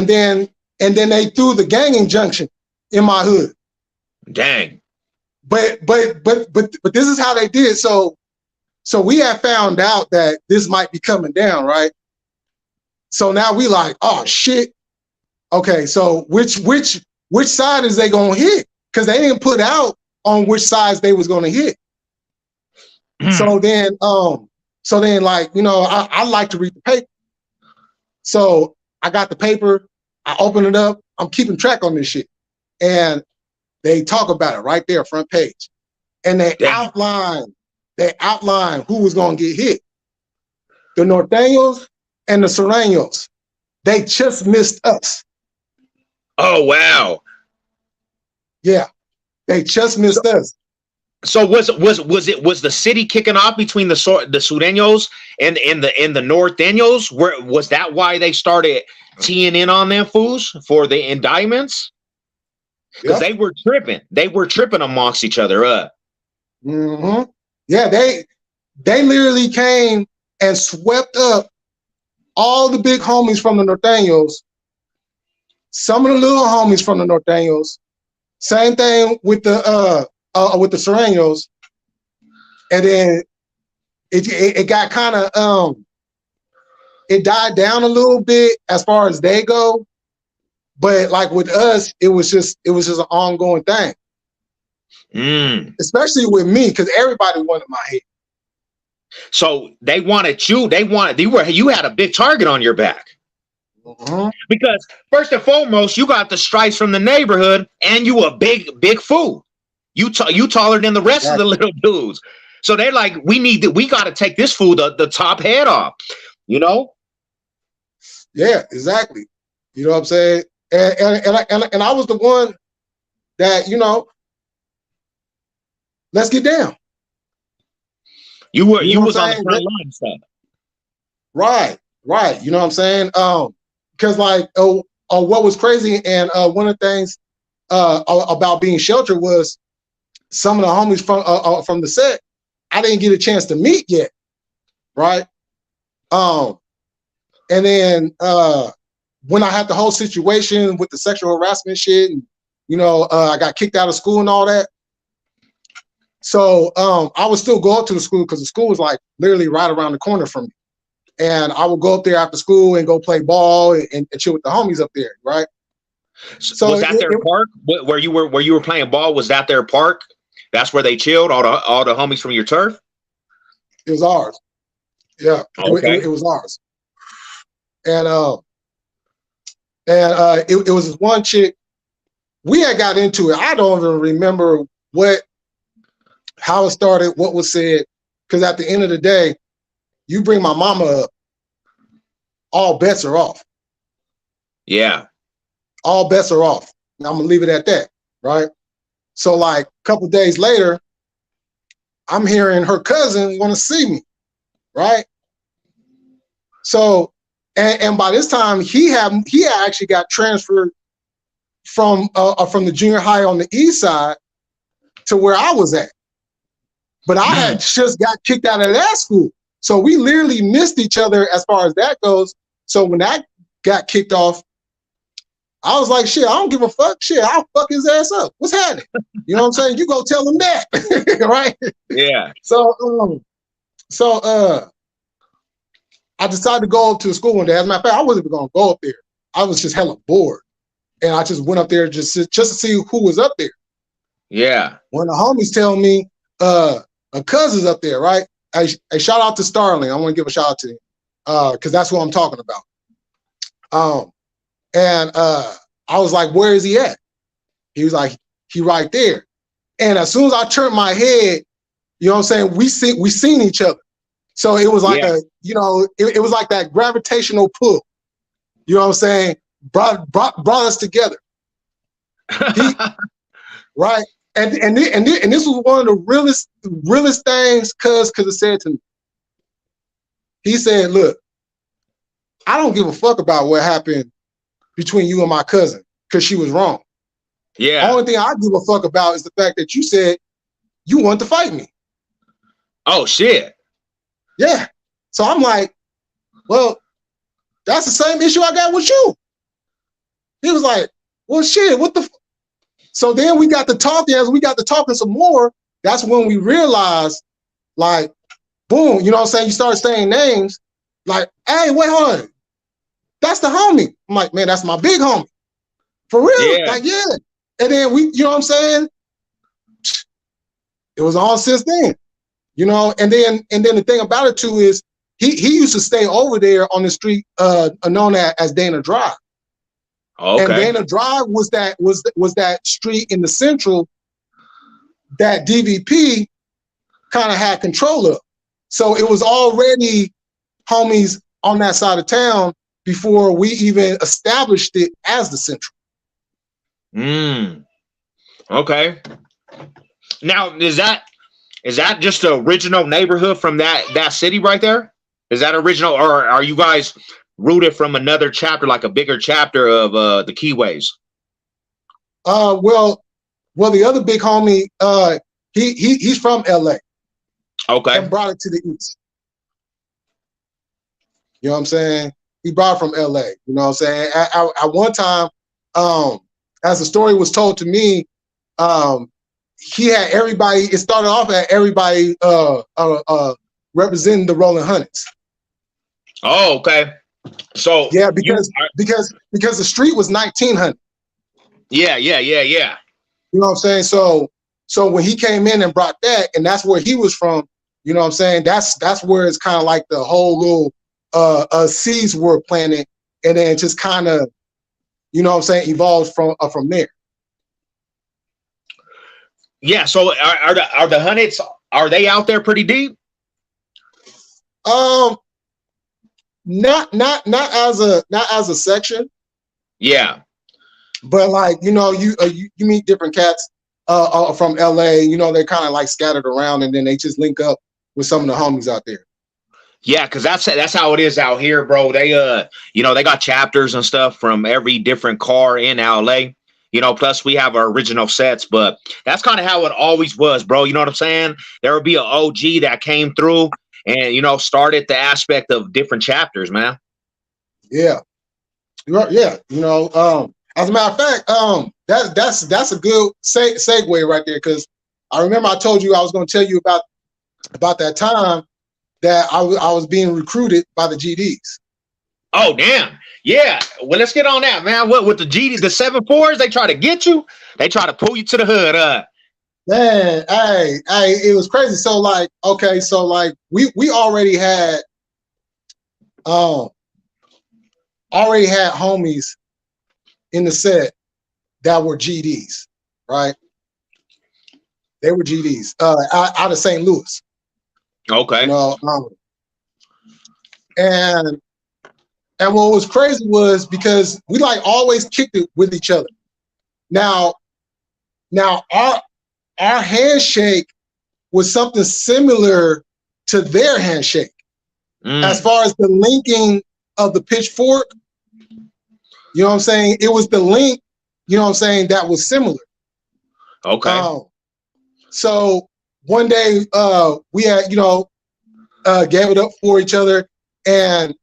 then they threw the gang injunction in my hood. Dang. But this is how they did it. So we had found out that this might be coming down, right? So now we like, oh shit. Okay, so which side is they gonna hit? Because they didn't put out on which sides they was gonna hit. So then like, you know, I like to read the paper. So I got the paper, I open it up, I'm keeping track on this shit. And they talk about it right there, front page. And they outline who was gonna get hit. The Norteños and the Sureños. They just missed us. Oh wow. Yeah. They just missed us. So was the city kicking off between the Sureños and the Norteños? Was that why they started teeing in on them fools for the indictments? Because they were tripping. They were tripping amongst each other. Mm-hmm. Yeah, they literally came and swept up all the big homies from the Norteños, some of the little homies from the Norteños. Same thing with the Sureños, and then it got kind of it died down a little bit as far as they go, but like with us, it was just an ongoing thing. Especially with me, because everybody wanted my head. So they wanted you. You had a big target on your back. Mm-hmm. Because first and foremost, you got the stripes from the neighborhood, and you a big fool. You taller than the rest of the little dudes. So they're like, we got to take this fool the top head off. You know? Yeah, exactly. You know what I'm saying? And I was the one that, you know, let's get down. You was on the front line stuff. Right. You know what I'm saying? because like what was crazy, and one of the things about being sheltered was some of the homies from the set I didn't get a chance to meet yet, right? And then when I had the whole situation with the sexual harassment shit, and I got kicked out of school and all that. So I would still go up to the school because the school was like literally right around the corner from me. And I would go up there after school and go play ball and chill with the homies up there, right? So was that their park where you were playing ball? Was that their park? That's where they chilled, all the homies from your turf? It was ours. Yeah, okay. it was ours. And it was this one chick. We had got into it. I don't even remember how it started, what was said, because at the end of the day, you bring my mama up, all bets are off. Yeah. All bets are off. And I'm gonna leave it at that, right? So like a couple days later, I'm hearing her cousin want to see me, right? So, and by this time he had actually got transferred from the junior high on the east side to where I was at. But I had just got kicked out of that school. So we literally missed each other as far as that goes. So when that got kicked off, I was like, shit, I don't give a fuck. Shit, I'll fuck his ass up. What's happening? You know what I'm saying? You go tell him that. Right? Yeah. So I decided to go up to the school one day. As a matter of fact, I wasn't even gonna go up there. I was just hella bored. And I just went up there just to see who was up there. Yeah. When the homies tell me a cousin's up there, right? A shout out to Starling. I want to give a shout out to him because that's what I'm talking about. And I was like, where is he at? He was like, he right there. And as soon as I turned my head, you know what I'm saying? We seen each other. So it was like it was like that gravitational pull. You know what I'm saying? Brought us together. Right? And this was one of the realest things cuz it said to me. He said, look, I don't give a fuck about what happened between you and my cousin because she was wrong. Yeah. The only thing I give a fuck about is the fact that you said you want to fight me. Oh shit. Yeah. So I'm like, well, that's the same issue I got with you. He was like, well, shit, what the So then we got to talking. As we got to talking some more, that's when we realized, like, boom, you know what I'm saying? You start saying names, like, hey, wait, hold on. That's the homie. I'm like, man, that's my big homie. For real? Yeah. Like, yeah. And then we, you know what I'm saying? It was on since then. You know, and then the thing about it too is he used to stay over there on the street known as Dana Drive. Okay. And Dana Drive was that street in the central that DVP kind of had control of. So it was already homies on that side of town before we even established it as the central. Okay. Now, is that just the original neighborhood from that city right there? Is that original, or are you guys rooted from another chapter, like a bigger chapter of the Keyways? Well, the other big homie, he's from LA. Okay. And brought it to the east. You know what I'm saying? He brought it from LA. You know what I'm saying? At one time, as the story was told to me, he had everybody. It started off at everybody representing the Rolling Hundreds. Oh, okay. So yeah, because the street was 1900. Yeah. You know what I'm saying? So when he came in and brought that, and that's where he was from. You know what I'm saying? That's where it's kind of like the whole little seeds were planted, and then just kind of, you know what I'm saying, evolved from there. Yeah. So are the Hundreds, are they out there pretty deep? Not as a section. Yeah. But like, you know, you meet different cats from LA, you know, they're kind of like scattered around, and then they just link up with some of the homies out there. Yeah, because that's how it is out here, bro. They they got chapters and stuff from every different car in LA. Plus we have our original sets, but that's kind of how it always was, bro. You know what I'm saying? There would be an OG that came through and started the aspect of different chapters, man. Yeah. Yeah. As a matter of fact, that's a good segue right there, because I remember I told you I was going to tell you about that time that I was being recruited by the GDs. Oh, damn. Yeah. Well, let's get on that, man. What with the GDs, the 7-4s, they try to get you? They try to pull you to the hood, Man, hey, it was crazy. So we already had homies in the set that were GDs, right? They were GDs out of St. Louis. Okay. And what was crazy was because we always kicked it with each other. Now our handshake was something similar to their handshake. As far as the linking of the pitchfork, you know what I'm saying? It was the link, you know what I'm saying, that was similar. Okay. So one day we had, gave it up for each other, and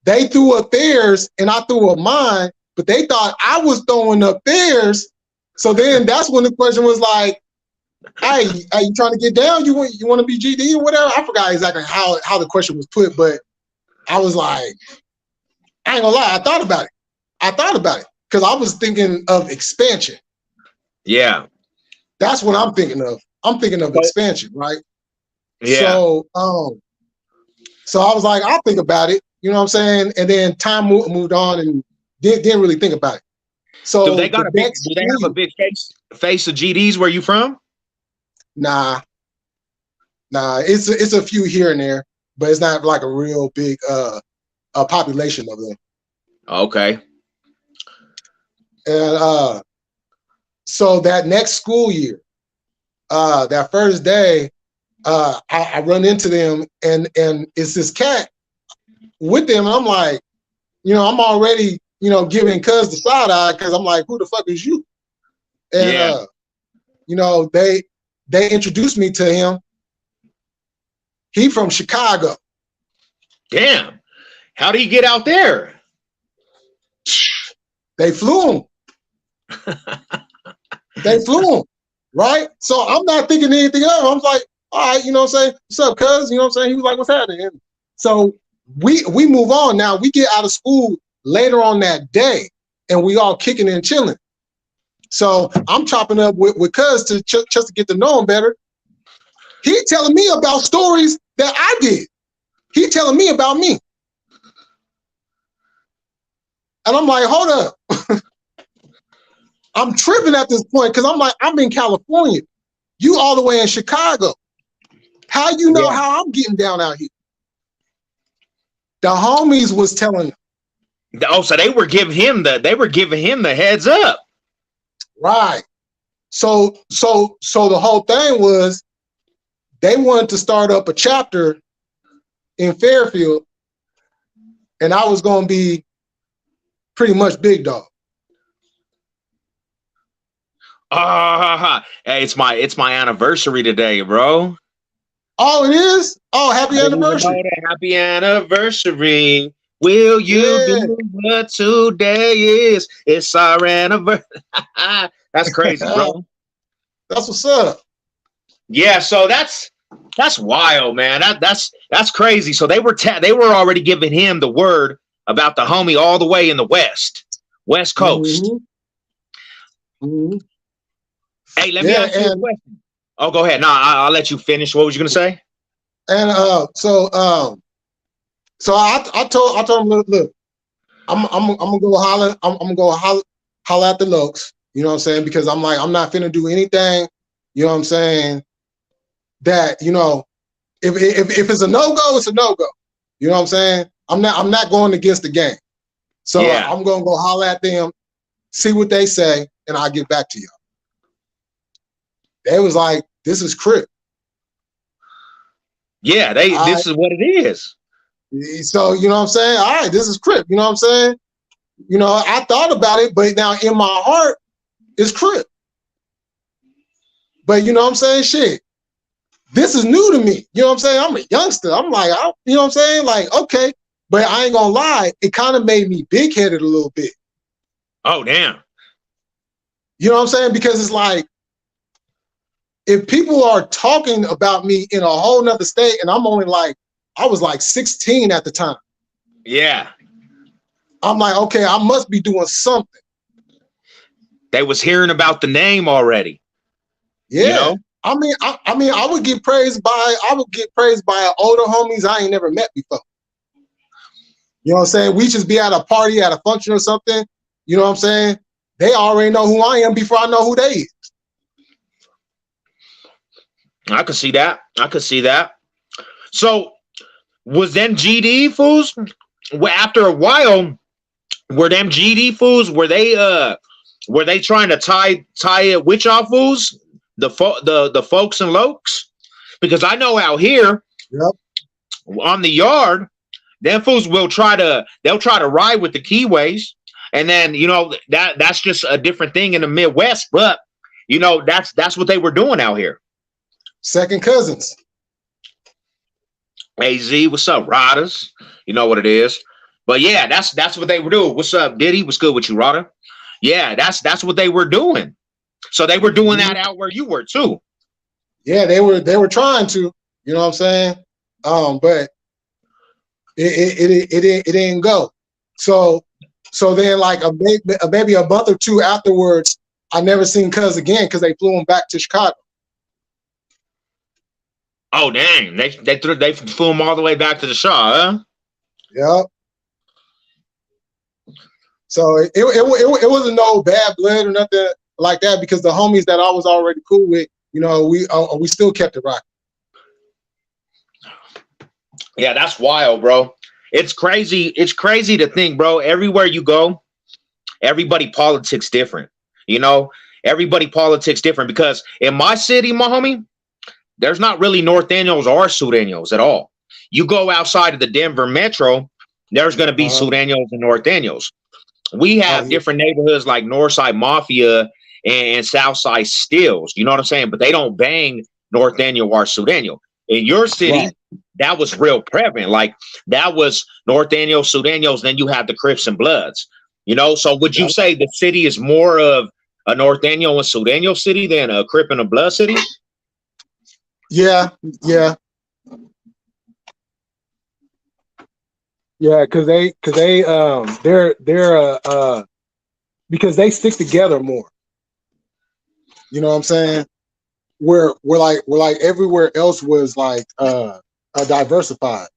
they threw up theirs and I threw up mine, but they thought I was throwing up theirs. So then that's when the question was like, hey, are you trying to get down? You want to be GD or whatever? I forgot exactly how the question was put, but I was like, I ain't gonna lie, I thought about it because I was thinking of expansion. Yeah. That's what I'm thinking of. I'm thinking of expansion, right? Yeah. So I was like, I'll think about it. You know what I'm saying? And then time moved on and didn't really think about it. So do they have a big face of GDs where you from? Nah. It's a few here and there, but it's not like a real big a population of them. Okay. And so that next school year, that first day, I run into them and it's this cat with them. I'm like, I'm already, giving Cuz the side eye because I'm like, who the fuck is you? And they introduced me to him. He from Chicago. Damn. How did he get out there? They flew him. They flew him, right? So I'm not thinking anything of it. I'm like, all right, you know what I'm saying? What's up, cuz? You know what I'm saying? He was like, what's happening? So we move on. Now we get out of school later on that day and we all kicking and chilling. So I'm chopping up with cuz just to get to know him better. He telling me about stories that I did. He telling me about me. And I'm like, hold up. I'm tripping at this point because I'm like, I'm in California. You all the way in Chicago. How you know how I'm getting down out here? The homies was telling him. Oh, so they were giving him the heads up. Right. So the whole thing was they wanted to start up a chapter in Fairfield, and I was gonna be pretty much big dog. Hey, it's my anniversary today, bro. Oh, it is? Oh, happy anniversary. Happy anniversary. Will you do what today is? It's our anniversary. That's crazy, bro. That's what's up. Yeah, so that's wild, man. That's crazy. So they were already giving him the word about the homie all the way in the West Coast. Mm-hmm. Mm-hmm. Hey, let me ask you a question. Oh, go ahead. No, I'll let you finish. What was you gonna say? And so I told him, look, I'm gonna go holler. I'm gonna go holler at the loccs. You know what I'm saying? Because I'm like, I'm not finna do anything. You know what I'm saying? That if it's a no-go, it's a no-go. You know what I'm saying? I'm not going against the game. So I'm gonna go holler at them, see what they say, and I'll get back to y'all. They was like, this is crip. Yeah, this is what it is. So, you know what I'm saying? All right, this is Crip. You know what I'm saying? You know, I thought about it, but now in my heart, it's Crip. But you know what I'm saying? Shit, this is new to me. You know what I'm saying? I'm a youngster. I'm like, you know what I'm saying? Like, okay. But I ain't gonna lie, it kind of made me big-headed a little bit. Oh, damn. You know what I'm saying? Because it's like, if people are talking about me in a whole nother state, and I'm only like, I was like 16 at the time. Yeah. I'm like, okay, I must be doing something. They was hearing about the name already. Yeah. You know? I would get praised by older homies I ain't never met before. You know what I'm saying? We just be at a party, at a function or something. You know what I'm saying? They already know who I am before I know who they is. I could see that. I could see that. So was them GD fools? After a while, were them GD fools? Were they trying to tie it with y'all fools? The folks and lokes? Because I know out here, yep, on the yard, them fools they'll try to ride with the keyways, and then you know that's just a different thing in the Midwest. But you know that's what they were doing out here. Second cousins. AZ, what's up, Riders? You know what it is. But yeah, that's what they were doing. What's up, Diddy? What's good with you, Ryder? Yeah, that's what they were doing. So they were doing that out where you were too. Yeah, they were trying to. You know what I'm saying? But it didn't go. So then like maybe a month or two afterwards, I never seen Cuz again because they flew him back to Chicago. Oh dang! They flew him all the way back to the Shaw, huh? Yep. So it wasn't no bad blood or nothing like that because the homies that I was already cool with, you know, we still kept it rocking. Yeah, that's wild, bro. It's crazy. It's crazy to think, bro. Everywhere you go, everybody politics different. You know, everybody politics different because in my city, my homie, there's not really North Daniels or Sureños at all. You go outside of the Denver metro, there's going to be Sureños and North Daniels. We have different neighborhoods like Northside Mafia and Southside Stills. You know what I'm saying? But they don't bang North Daniel or Sureño. In your city, that was real prevalent. Like that was North Daniel, Sureños. Then you have the Crips and Bloods. You know, so would you say the city is more of a North Daniel and Sureño city than a Crip and a Blood city? Yeah. Yeah, because they're because they stick together more. You know what I'm saying? We're like everywhere else was like diversified.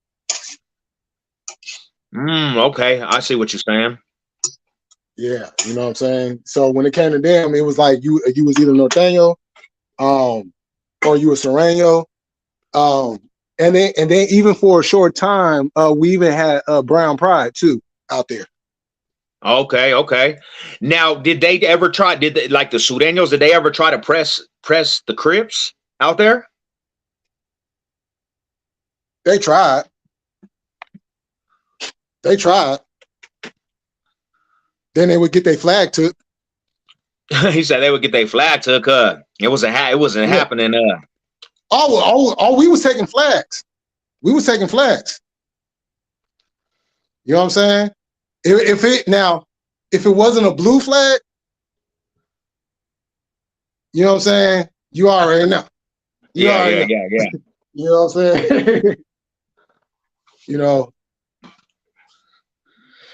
Okay, I see what you're saying. Yeah, you know what I'm saying. So when it came to them, it was like you was either Norteño, or you were Sureño, and then even for a short time, we even had Brown Pride too out there. Okay. Now, did they ever try? Like the Sureños? Did they ever try to press the Crips out there? They tried. Then they would get their flag took. He said they would get their flag took. It wasn't happening. We was taking flags. We was taking flags. You know what I'm saying? If it wasn't a blue flag, you know what I'm saying? You already know. Yeah. You know what I'm saying? You know.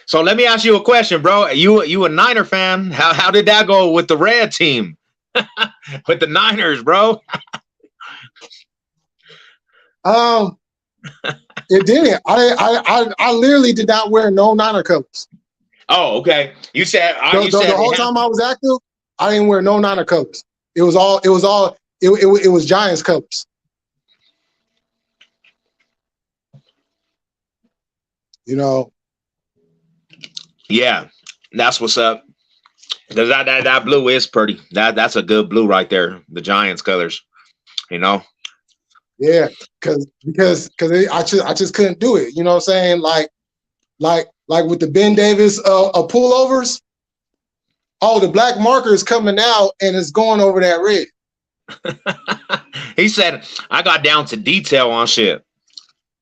So let me ask you a question, bro. You a Niner fan? How did that go with the red team? With the Niners, bro? It didn't. I literally did not wear no Niner colors. Oh, okay. You said the whole time I was active, I didn't wear no Niner colors. It was Giants colors. You know. Yeah, that's what's up. Because that blue is pretty. That's a good blue right there. The Giants colors, you know. Yeah, I just couldn't do it. You know what I'm saying? Like with the Ben Davis pullovers. Oh, the black marker is coming out and it's going over that red. He said, "I got down to detail on shit."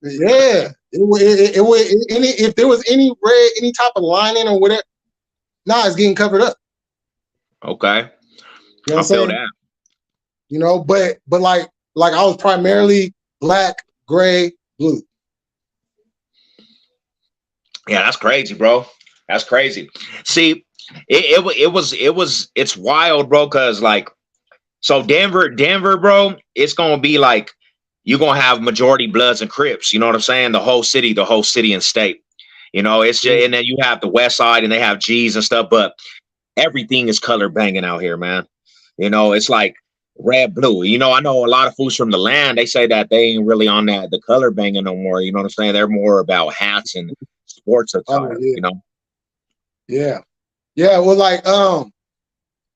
Yeah, if there was any red, any type of lining or whatever, it's getting covered up. Okay, you know I feel saying? that. You know, but like I was primarily black, gray, blue. Yeah, that's crazy, bro. That's crazy. See, it's wild, bro. Cause like, so Denver, bro, it's gonna be like you're gonna have majority Bloods and Crips. You know what I'm saying? The whole city and state. You know, it's just, and then you have the West Side and they have G's and stuff, but everything is color banging out here, man. You know, it's like red, blue. You know, I know a lot of fools from the land. They say that they ain't really on the color banging no more. You know what I'm saying? They're more about hats and sports attire. You know. Yeah. Well, like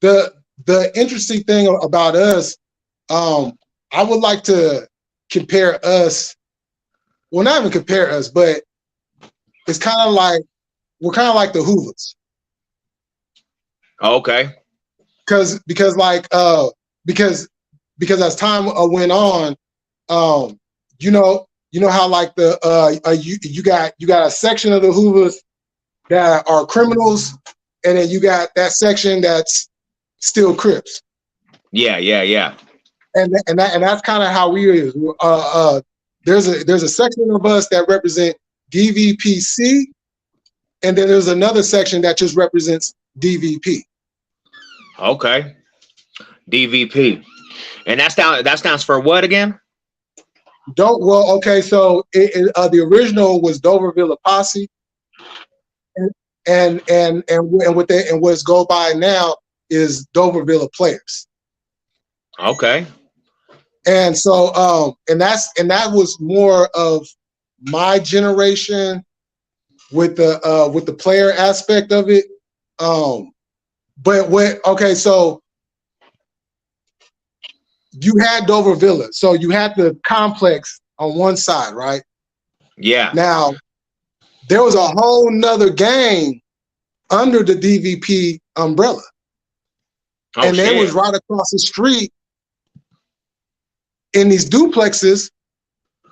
the interesting thing about us, I would like to compare us. Well, not even compare us, but it's kind of like we're kind of like the Hoovers. Oh, okay. Because as time went on, you know how like you got a section of the Hoovers that are criminals, and then you got that section that's still Crips. Yeah. And that's kind of how we is. There's a section of us that represent DVPC, and then there's another section that just represents DVP. Okay. DVP. And that stands for what again? Okay, so the original was Doverville Posse, and what's go by now is Doverville Players. Okay. And so that was more of my generation with the player aspect of it. So you had Dover Villa, so you had the complex on one side, right? Yeah. Now there was a whole nother gang under the DVP umbrella, and they was right across the street in these duplexes,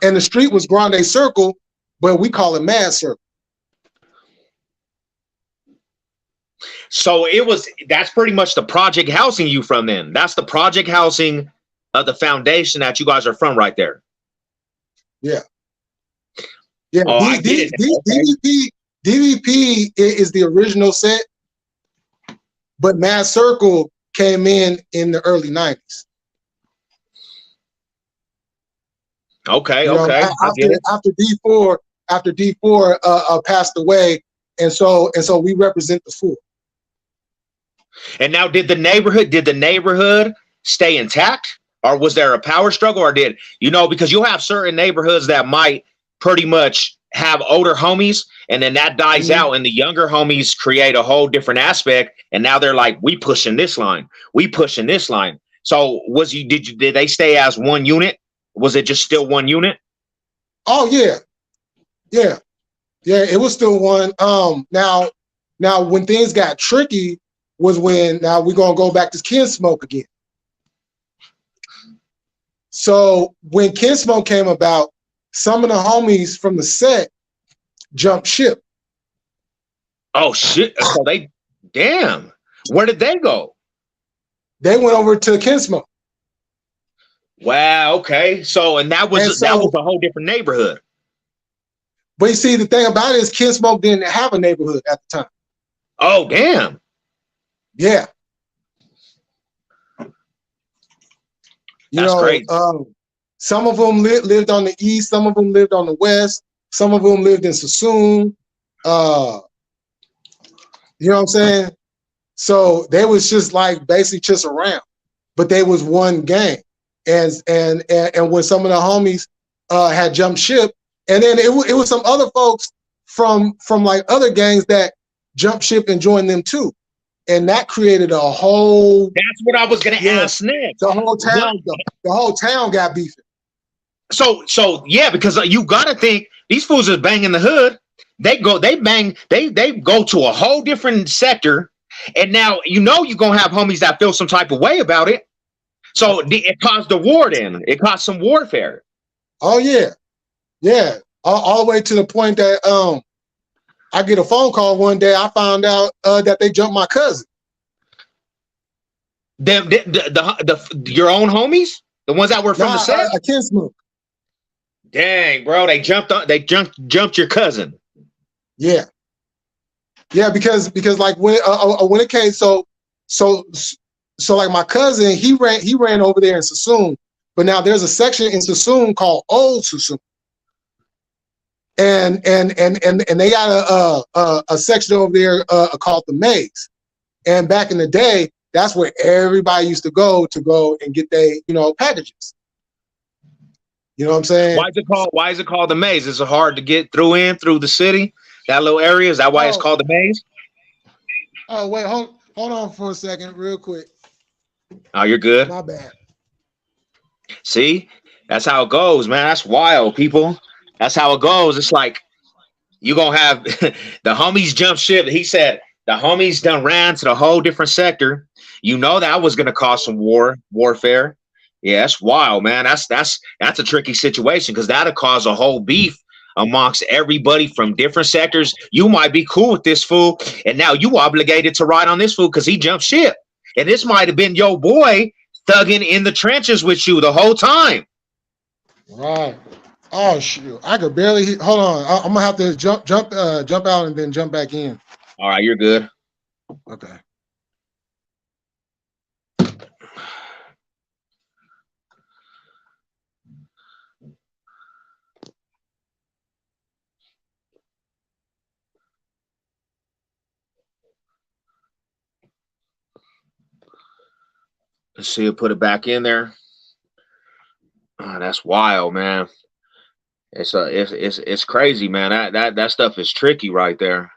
and the street was Grande Circle, but we call it Mad Circle. So that's pretty much the project housing you from then. That's the project housing of the foundation that you guys are from right there. Yeah. Yeah. Oh, I get it. DVP is the original set, but Mad Circle came in the early 90s. Okay. After D4 passed away, and so we represent the four. And now, did the neighborhood stay intact, or was there a power struggle, or because you'll have certain neighborhoods that might pretty much have older homies, and then that dies out, and the younger homies create a whole different aspect, and now they're like, we pushing this line. So did they stay as one unit? Was it just still one unit? Oh yeah. It was still one. Now when things got tricky was when now we're gonna go back to Ken Smoke again. So when Ken Smoke came about, some of the homies from the set jumped ship. Oh shit! So where did they go? They went over to Ken Smoke. Wow. Okay. So that was a whole different neighborhood. But you see, the thing about it is Ken Smoke didn't have a neighborhood at the time. Oh damn. Yeah. That's crazy. Some of them lived on the east, some of them lived on the west, some of them lived in Sassoon. You know what I'm saying? So they was just like basically just around, but they was one gang. And when some of the homies had jumped ship, and then it was some other folks from like other gangs that jumped ship and joined them too. And that created a whole. That's what I was gonna ask next. The whole town got beefing. So yeah, because you gotta think these fools is banging the hood. They go, they go to a whole different sector, and now you're gonna have homies that feel some type of way about it. So it caused a war. Then it caused some warfare. Oh yeah, yeah. All the way to the point that I get a phone call one day. I found out that they jumped my cousin. Your own homies, the ones that were from the set. I can't smoke. Dang, bro, they jumped your cousin. Yeah, yeah, because like when it came, so like my cousin, he ran over there in Sassoon, but now there's a section in Sassoon called Old Sassoon, and they got a section over there called the Maze, and back in the day, that's where everybody used to go and get their packages. You know what I'm saying? Why is it called the Maze? Is it hard to get through the city? That little area? Is that why it's called the Maze? Oh wait, hold on for a second, real quick. Oh, you're good. My bad. See, that's how it goes, man. That's wild, people. That's how it goes. It's like you gonna have the homies jump ship. He said the homies done ran to the whole different sector. That was gonna cause some warfare. Yeah, that's wild, man. That's a tricky situation because that'll cause a whole beef amongst everybody from different sectors. You might be cool with this fool, and now you obligated to ride on this fool because he jumped ship. And this might have been your boy thugging in the trenches with you the whole time. Right. Oh shoot! I could barely hold on. I'm gonna have to jump out and then jump back in. All right, you're good. Okay. Let's see, put it back in there. Oh, that's wild, man. It's crazy, man. That stuff is tricky right there.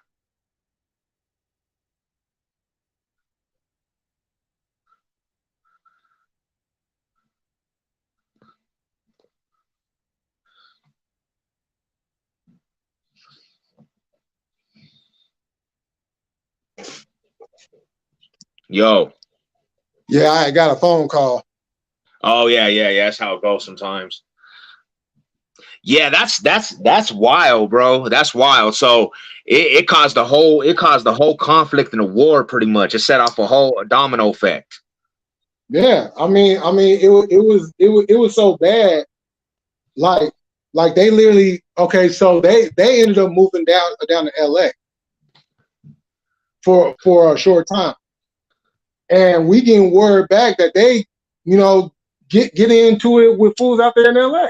Yo. Yeah, I got a phone call. Oh yeah. That's how it goes sometimes. Yeah, that's wild, bro. That's wild. So it caused the whole conflict and the war pretty much. It set off a domino effect. Yeah, I mean, it was so bad. Like they literally so they ended up moving down to LA for a short time, and we getting word back that they get into it with fools out there in LA.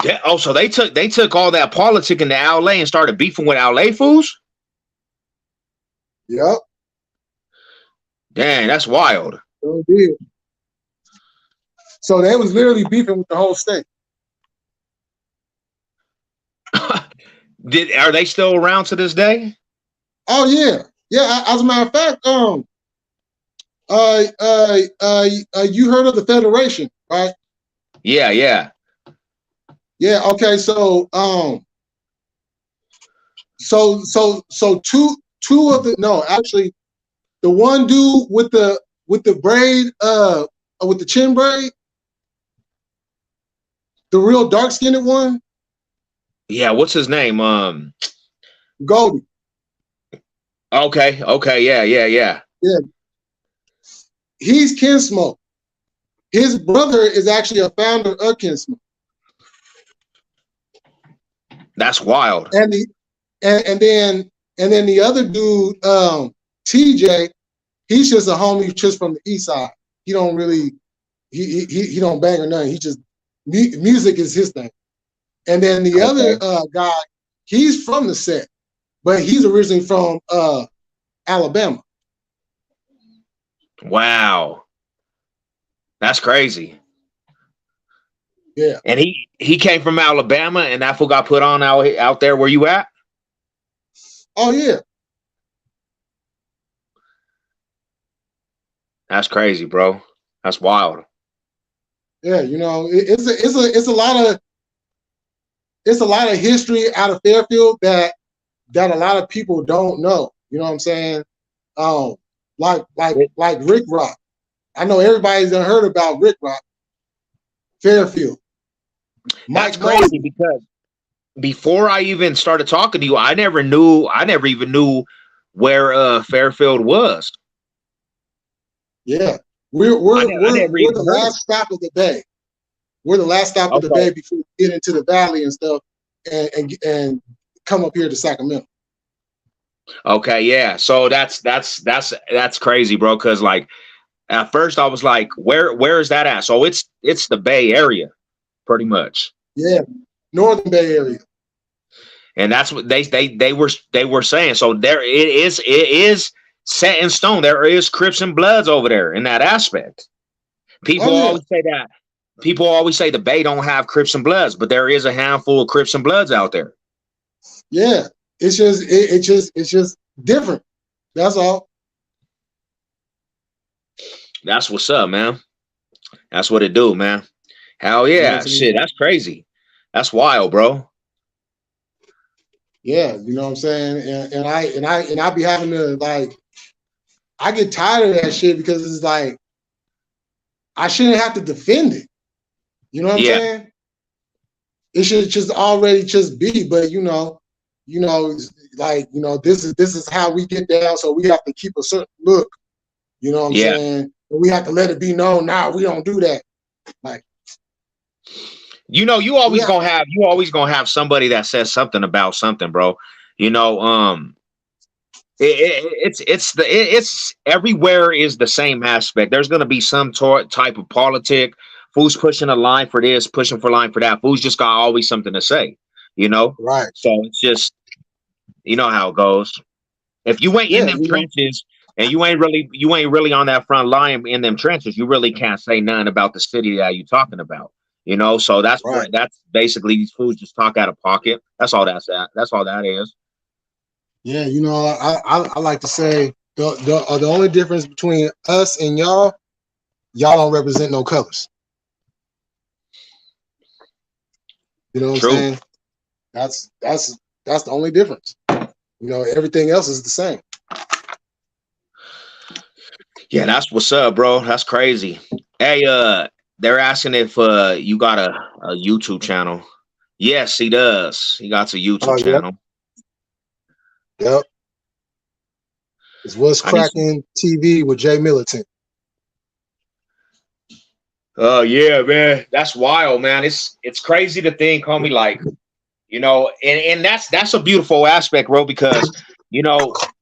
Yeah, oh, so they took all that politic into LA and started beefing with LA fools? Yep. Dang, that's wild. So did. So they was literally beefing with the whole state. Are they still around to this day? Oh yeah. Yeah, as a matter of fact, you heard of the Federation, right? Yeah. Yeah, okay, so two of the no, actually the one dude with the braid, with the chin braid, the real dark skinned one. Yeah, what's his name? Goldie. Okay, yeah. Yeah. He's Ken Smoke. His brother is actually a founder of Ken Smoke. That's wild. And then the other dude, TJ, he's just a homie just from the east side. He don't really he don't bang or nothing. He just music is his thing. And then the other guy, he's from the set, but he's originally from Alabama. Wow. That's crazy. Yeah. And he came from Alabama, and that fool got put on out there where you at? Oh yeah. That's crazy, bro. That's wild. Yeah, you know, it's a lot of history out of Fairfield that a lot of people don't know. You know what I'm saying? Um, like Rick Rock. I know everybody's done heard about Rick Rock, Fairfield, That's Mike crazy Mosey. because before I even started talking to you, I never even knew where Fairfield was. Yeah, we're I, we're ne- I we're never we're the even heard of last stop of the bay. We're the last stop it. of the Okay. bay before we get into the valley and stuff, and come up here to Sacramento. Okay, yeah. So that's crazy, bro. Cause like at first I was like, where is that at? So it's the Bay Area, pretty much. Yeah, Northern Bay Area. And that's what they were saying. So it is set in stone. There is Crips and Bloods over there in that aspect. Oh People yeah, always say that. People always say the Bay don't have Crips and Bloods, but there is a handful of Crips and Bloods out there. yeah. It's just different. That's all. That's what's up, man. That's what it do, man. Hell You know what I'm yeah. saying? Shit, that's crazy. That's wild, bro. Yeah, you know what I'm saying? And I be having to like I get tired of that shit because it's like I shouldn't have to defend it. You know what I'm Yeah. saying? It should just already just be, but like this is how we get down, so we have to keep a certain look. You know what I'm Yeah. saying? And we have to let it be known. Nah, we don't do that. Like You always gonna have somebody that says something about something, bro. You know, it's everywhere is the same aspect. There's gonna be some type of politic. Who's pushing a line for this, pushing for line for that. Who's just got always something to say, you know? right. So it's just, you know how it goes. If you ain't in Yeah, them trenches and you ain't really on that front line in them trenches, you really can't say nothing about the city that you talking about. You know, so right. that's basically these fools just talk out of pocket. That's all that's all that is. Yeah, I like to say the only difference between us and y'all don't represent no colors. You know what I'm True. saying? That's the only difference. Everything else is the same. Yeah, that's what's up, bro. That's crazy. Hey, they're asking if you got a YouTube channel. Yes, he does. He got a Oh YouTube yep, channel. yep. It's What's I need some. Cracking TV with Jay Militant. Oh yeah, man. That's wild, man. It's crazy to think, homie, like, and that's a beautiful aspect, bro, because the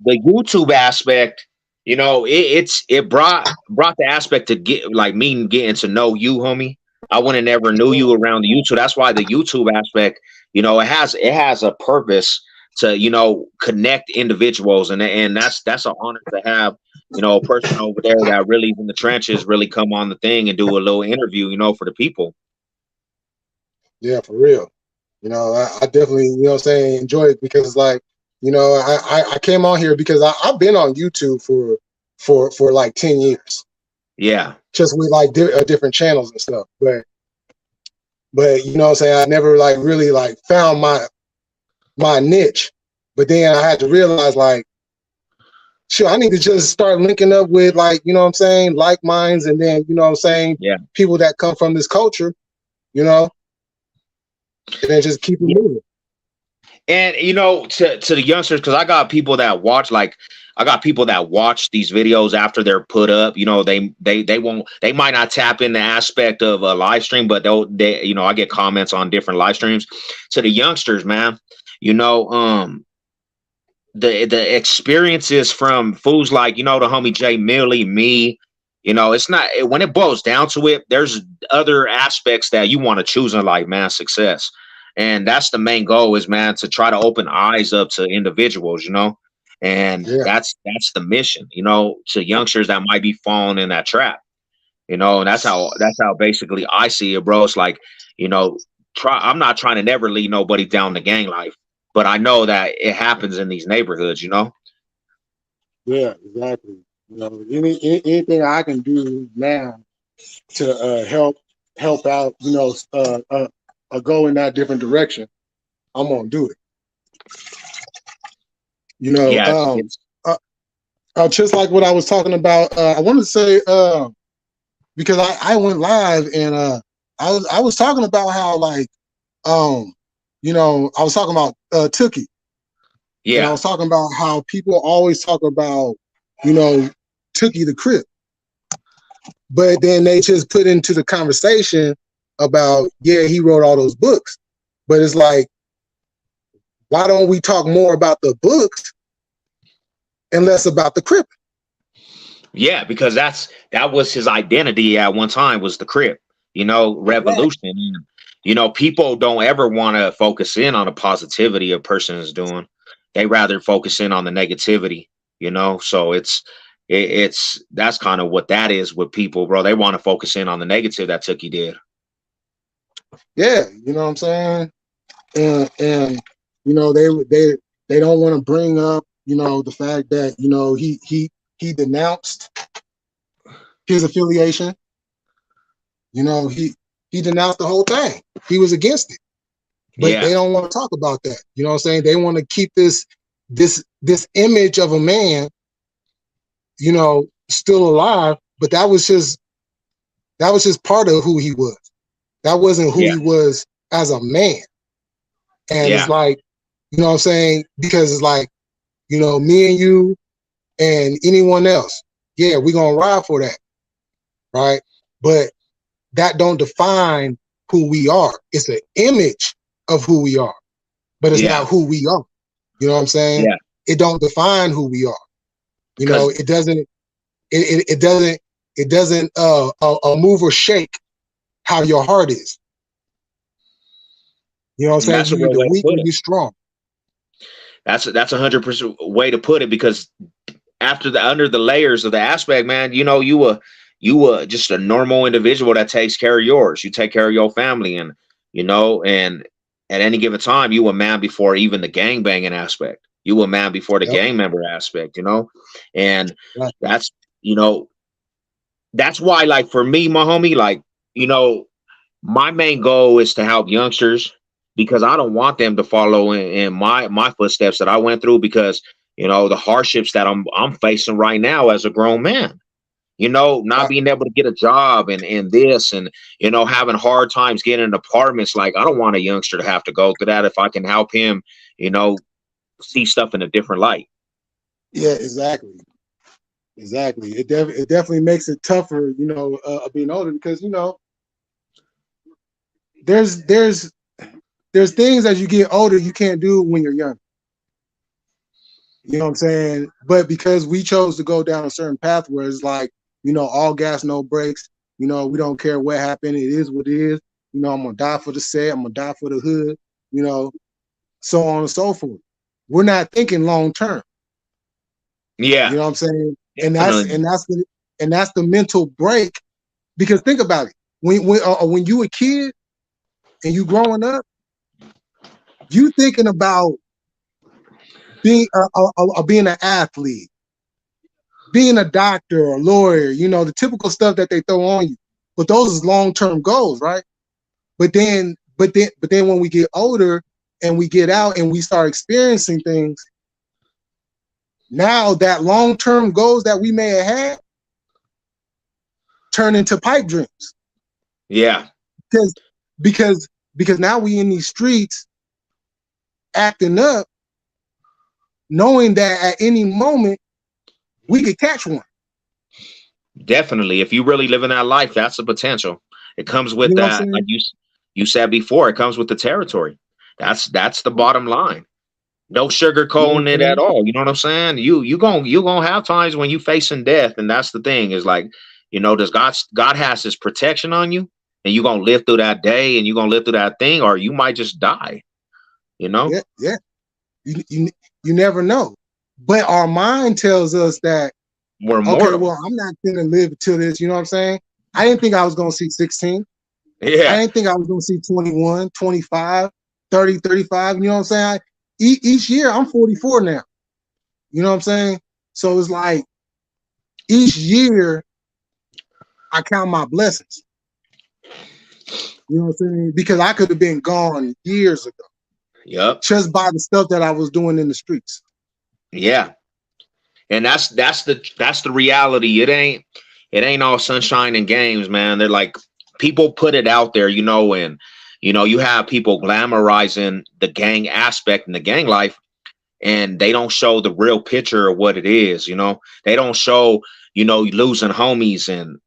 YouTube aspect, it brought the aspect to get like me getting to know you, homie. I would have never knew Yeah, you around the YouTube. That's why the YouTube aspect, it has a purpose to, connect individuals, and that's an honor to have, a person over there that really is in the trenches really come on the thing and do a little interview, for the people. yeah, for real. I definitely, enjoy it because it's like, I came on here because I've been on YouTube for like 10 years, Yeah. just with like different channels and stuff. But you know what I'm saying, I never like really like found my niche. But then I had to realize like, sure, I need to just start linking up with like, you know what I'm saying, like minds, and then, you know what I'm saying, Yeah. people that come from this culture, and then just keep it moving. And to the youngsters, because I got people that watch, these videos after they're put up. They might not tap in the aspect of a live stream, but I get comments on different live streams. To the youngsters, man, the experiences from fools like, the homie Jay Millie, me, it's not, when it boils down to it, there's other aspects that you want to choose in life, man, success. And that's the main goal is, man, to try to open eyes up to individuals, and Yeah. that's the mission, to youngsters that might be falling in that trap, and that's how basically I see it, bro. It's like, I'm not trying to never lead nobody down the gang life, but I know that it happens in these neighborhoods, Yeah, exactly. Anything I can do now to help help out, go in that different direction, I'm gonna do it. You know, Yeah, it's just like what I was talking about. I wanted to say because I went live and I was talking about how like I was talking about Tookie, and I yeah, was talking about how people always talk about Tookie the Crip, but then they just put into the conversation about he wrote all those books, but it's like, why don't we talk more about the books and less about the Crip? yeah, because that was his identity at one time, was the Crip, Exactly. revolution. And, people don't ever want to focus in on the positivity a person is doing. They rather focus in on the negativity, so it's that's kind of what that is with people, bro. They want to focus in on the negative that Tookie did. Yeah, you know what I'm saying? And they don't want to bring up, the fact that, he denounced his affiliation. He denounced the whole thing. He was against it. But they Yeah, don't want to talk about that. You know what I'm saying? They want to keep this image of a man, still alive, but that was just part of who he was. That wasn't who yeah, he was as a man. And it's yeah, like, you know what I'm saying? Because it's like, me and you and anyone else, yeah, we're gonna ride for that, right? But that don't define who we are. It's an image of who we are, but it's yeah, not who we are. You know what I'm saying? yeah. It don't define who we are. Because It doesn't. It doesn't move or shake how your heart is. You know what I'm saying? that's a You real either way to weak or put it. you strong. That's 100% way to put it, because under the layers of the aspect, man, you just a normal individual that takes care of yours. You take care of your family, and at any given time, you a man before even the gang banging aspect. You a man before the Yep. gang member aspect, and Right. that's you know that's why, like, for me, my homie, like, you know my main goal is to help youngsters, because I don't want them to follow in my footsteps that I went through, because the hardships that I'm facing right now as a grown man. Not Right. being able to get a job, and this, and having hard times getting apartments. Like, I don't want a youngster to have to go through that if I can help him, you know, see stuff in a different light. Yeah. Exactly. Exactly. It definitely makes it tougher, being older because there's there's there's things as you get older you can't do when you're young. You know what I'm saying? But because we chose to go down a certain path where it's like, all gas, no brakes, we don't care what happened. It is what it is. I'm going to die for the set. I'm going to die for the hood, you know, so on and so forth. We're not thinking long term. You Yeah, know what I'm saying? And that's definitely. and that's the and that's the mental break. Because think about it. When you a kid and you growing up, you thinking about being an athlete, being a doctor or a lawyer, the typical stuff that they throw on you. But those is long-term goals, right? But then when we get older and we get out and we start experiencing things, now that long-term goals that we may have had turn into pipe dreams. Yeah, Because because because now we in these streets acting up, knowing that at any moment we could catch one. definitely. If you really live in that life, that's the potential. It comes You with know what I'm that, like saying? you said before. It comes with the territory. That's the bottom line. No You know what sugarcoating I'm it at saying? all. You know what I'm saying? You gonna have times when you facing death, and that's the thing. Is like, does God has His protection on you, and you gonna live through that day, and you gonna live through that thing, or you might just die. You know, Yeah, yeah. You never know. But our mind tells us that, we're okay, mortal. well, I'm not gonna live till this, you know what I'm saying? I didn't think I was gonna see 16. I Yeah, didn't think I was gonna see 21, 25, 30, 35. You know what I'm saying? Each year I'm 44 now. You know what I'm saying? So it's like each year I count my blessings. You know what I'm saying? Because I could have been gone years ago. Yep. Just by the stuff that I was doing in the streets. Yeah. And that's the reality. It ain't all sunshine and games, man. They're like, people put it out there, and you have people glamorizing the gang aspect and the gang life, and they don't show the real picture of what it is. They don't show, losing homies and,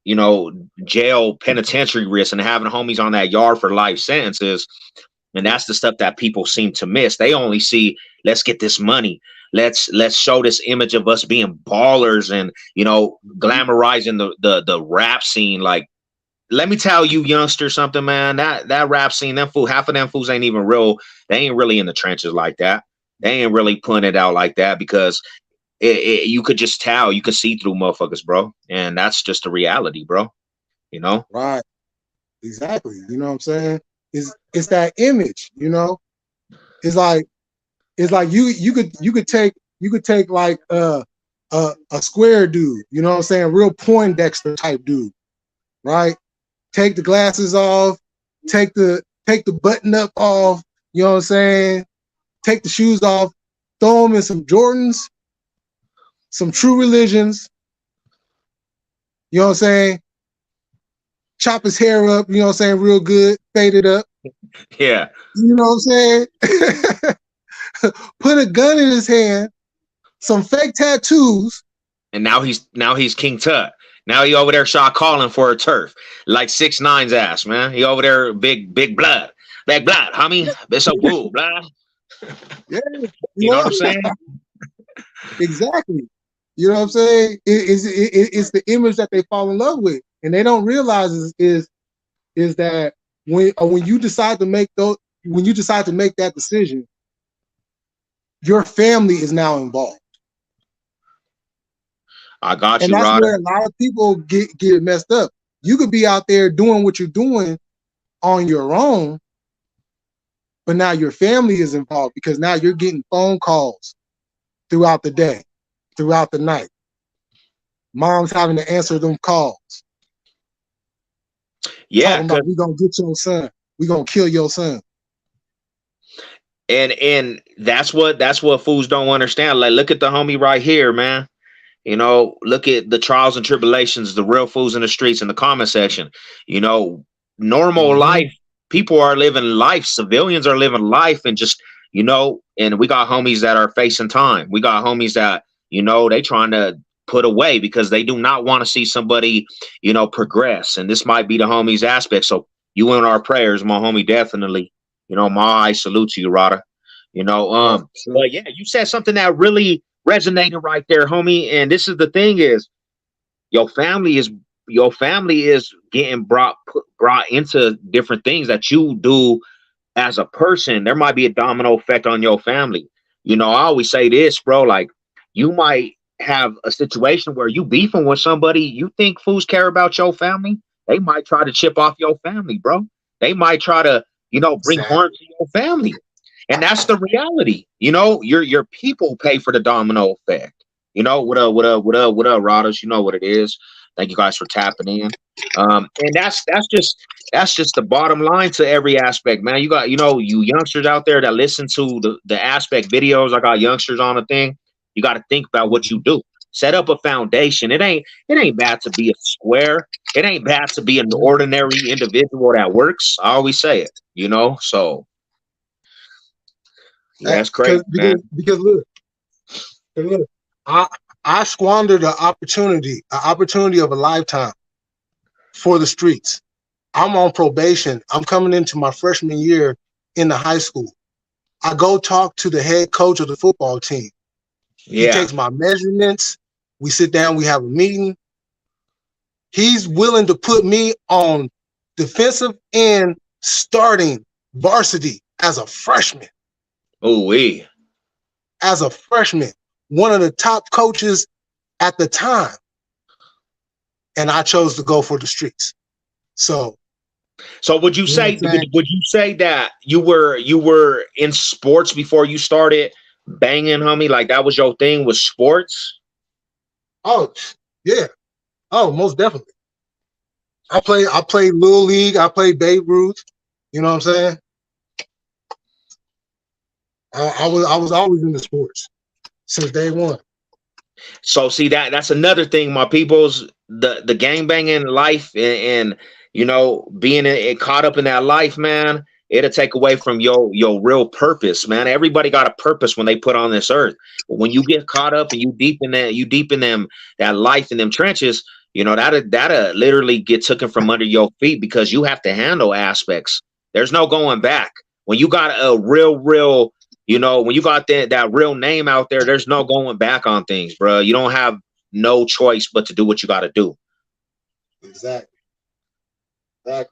jail penitentiary risks and having homies on that yard for life sentences. And that's the stuff that people seem to miss. They only see, let's get this money. Let's show this image of us being ballers and, glamorizing the rap scene. Like, let me tell you, youngster, something, man. That rap scene, half of them fools ain't even real. They ain't really in the trenches like that. They ain't really putting it out like that, because you could just tell, you could see through motherfuckers, bro. And that's just the reality, bro. Right. Exactly. You know what I'm saying? It's that image, It's like you could take like a square dude, you know what I'm saying? Real Poindexter type dude, right? Take the glasses off, take the button up off, you know what I'm saying? Take the shoes off, throw them in some Jordans, some True Religions, you know what I'm saying? Chop his hair up, you know what I'm saying, real good, fade it up. Yeah. You know what I'm saying? Put a gun in his hand, some fake tattoos. And now he's King Tut. Now he over there shot calling for a turf. Like 6ix9ine's ass, man. He over there big blood. Big blood, homie. It's so cool, blood. Yeah. You know what I'm saying? Exactly. You know what I'm saying? It's the image that they fall in love with. And they don't realize is that when you decide to make that decision, your family is now involved. I got and you, that's Rod. where a lot of people get it messed up. You could be out there doing what you're doing on your own, but now your family is involved, because now you're getting phone calls throughout the day, throughout the night. Mom's having to answer them calls. Yeah, talking about, we gonna get your son. We gonna kill your son. And that's what fools don't understand. Like, look at the homie right here, man. Look at the trials and tribulations, the real fools in the streets, in the comment section. Normal life, people are living life. Civilians are living life, and just, and we got homies that are facing time. We got homies that, they trying to put away because they do not want to see somebody, progress. And this might be the homies aspect. So you in our prayers, my homie, definitely. I salute to you, Rada. But yeah, you said something that really resonated right there, homie. And this is the thing is, your family is getting brought into different things that you do as a person. There might be a domino effect on your family. I always say this, bro, like, you might have a situation where you beefing with somebody, you think fools care about your family. They might try to chip off your family, bro. They might try to, bring harm to your family. And that's the reality. Your people pay for the domino effect. What up, Rodders? You know what it is. Thank you guys for tapping in. And that's just the bottom line to every aspect, man. You got, you youngsters out there that listen to the aspect videos. I got youngsters on the thing. You got to think about what you do. Set up a foundation. It ain't bad to be a square. It ain't bad to be an ordinary individual that works. I always say it, so yeah, that's crazy, because look, I squandered an opportunity of a lifetime for the streets. I'm on probation. I'm coming into my freshman year in the high school. I go talk to the head coach of the football team. Yeah. He takes my measurements. We sit down, we have a meeting. He's willing to put me on defensive end starting varsity as a freshman. Oh, we. As a freshman, one of the top coaches at the time. And I chose to go for the streets. So would you say that you were in sports before you started banging, homie? Like, that was your thing, was sports? Oh, yeah. Oh, most definitely. I played Little League. I played Babe Ruth. You know what I'm saying? I was always into sports since day one. So see that's another thing, my peoples. The gang banging life and you know being caught up in that life, man. It'll take away from your real purpose, man. Everybody got a purpose when they put on this earth. But when you get caught up and you deep in them that life in them trenches, you know that'll literally get taken from under your feet because you have to handle aspects. There's no going back. When you got a real you know, when you got that real name out there, there's no going back on things, bro. You don't have no choice but to do what you got to do. Exactly.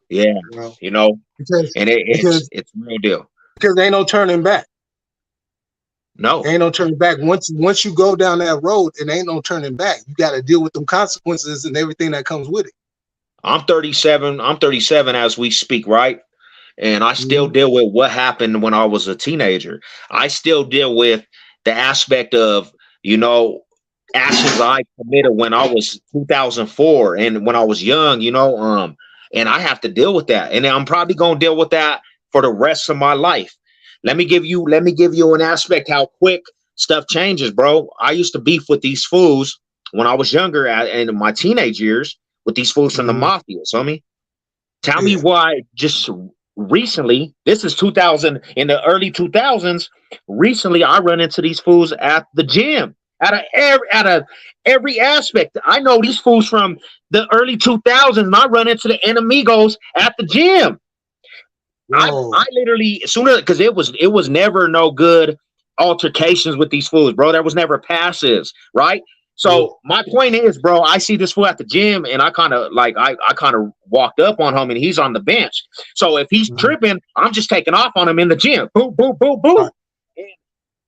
Yeah, you know, because and it's real deal. Because there ain't no turning back. No, there ain't no turning back. Once you go down that road, it ain't no turning back. You got to deal with them consequences and everything that comes with it. I'm 37 as we speak, right? And I still deal with what happened when I was a teenager. I still deal with the aspect of, you know, actions I committed when I was 2004 and when I was young, you know, and I have to deal with that. And I'm probably going to deal with that for the rest of my life. Let me give you an aspect how quick stuff changes, bro. I used to beef with these fools when I was younger and in my teenage years with these fools from the mafia. So, tell me why just recently, this is 2000, in the early 2000s, recently I run into these fools at the gym, out of every aspect. I know these fools from the early 2000s, and I run into the enemigos at the gym. I literally, sooner, because it was never no good altercations with these fools, bro. There was never passives, right? So my point is, bro, I see this fool at the gym, and I kind of walked up on him, and he's on the bench. So if he's tripping, I'm just taking off on him in the gym. Boom, boom, boom, boom. And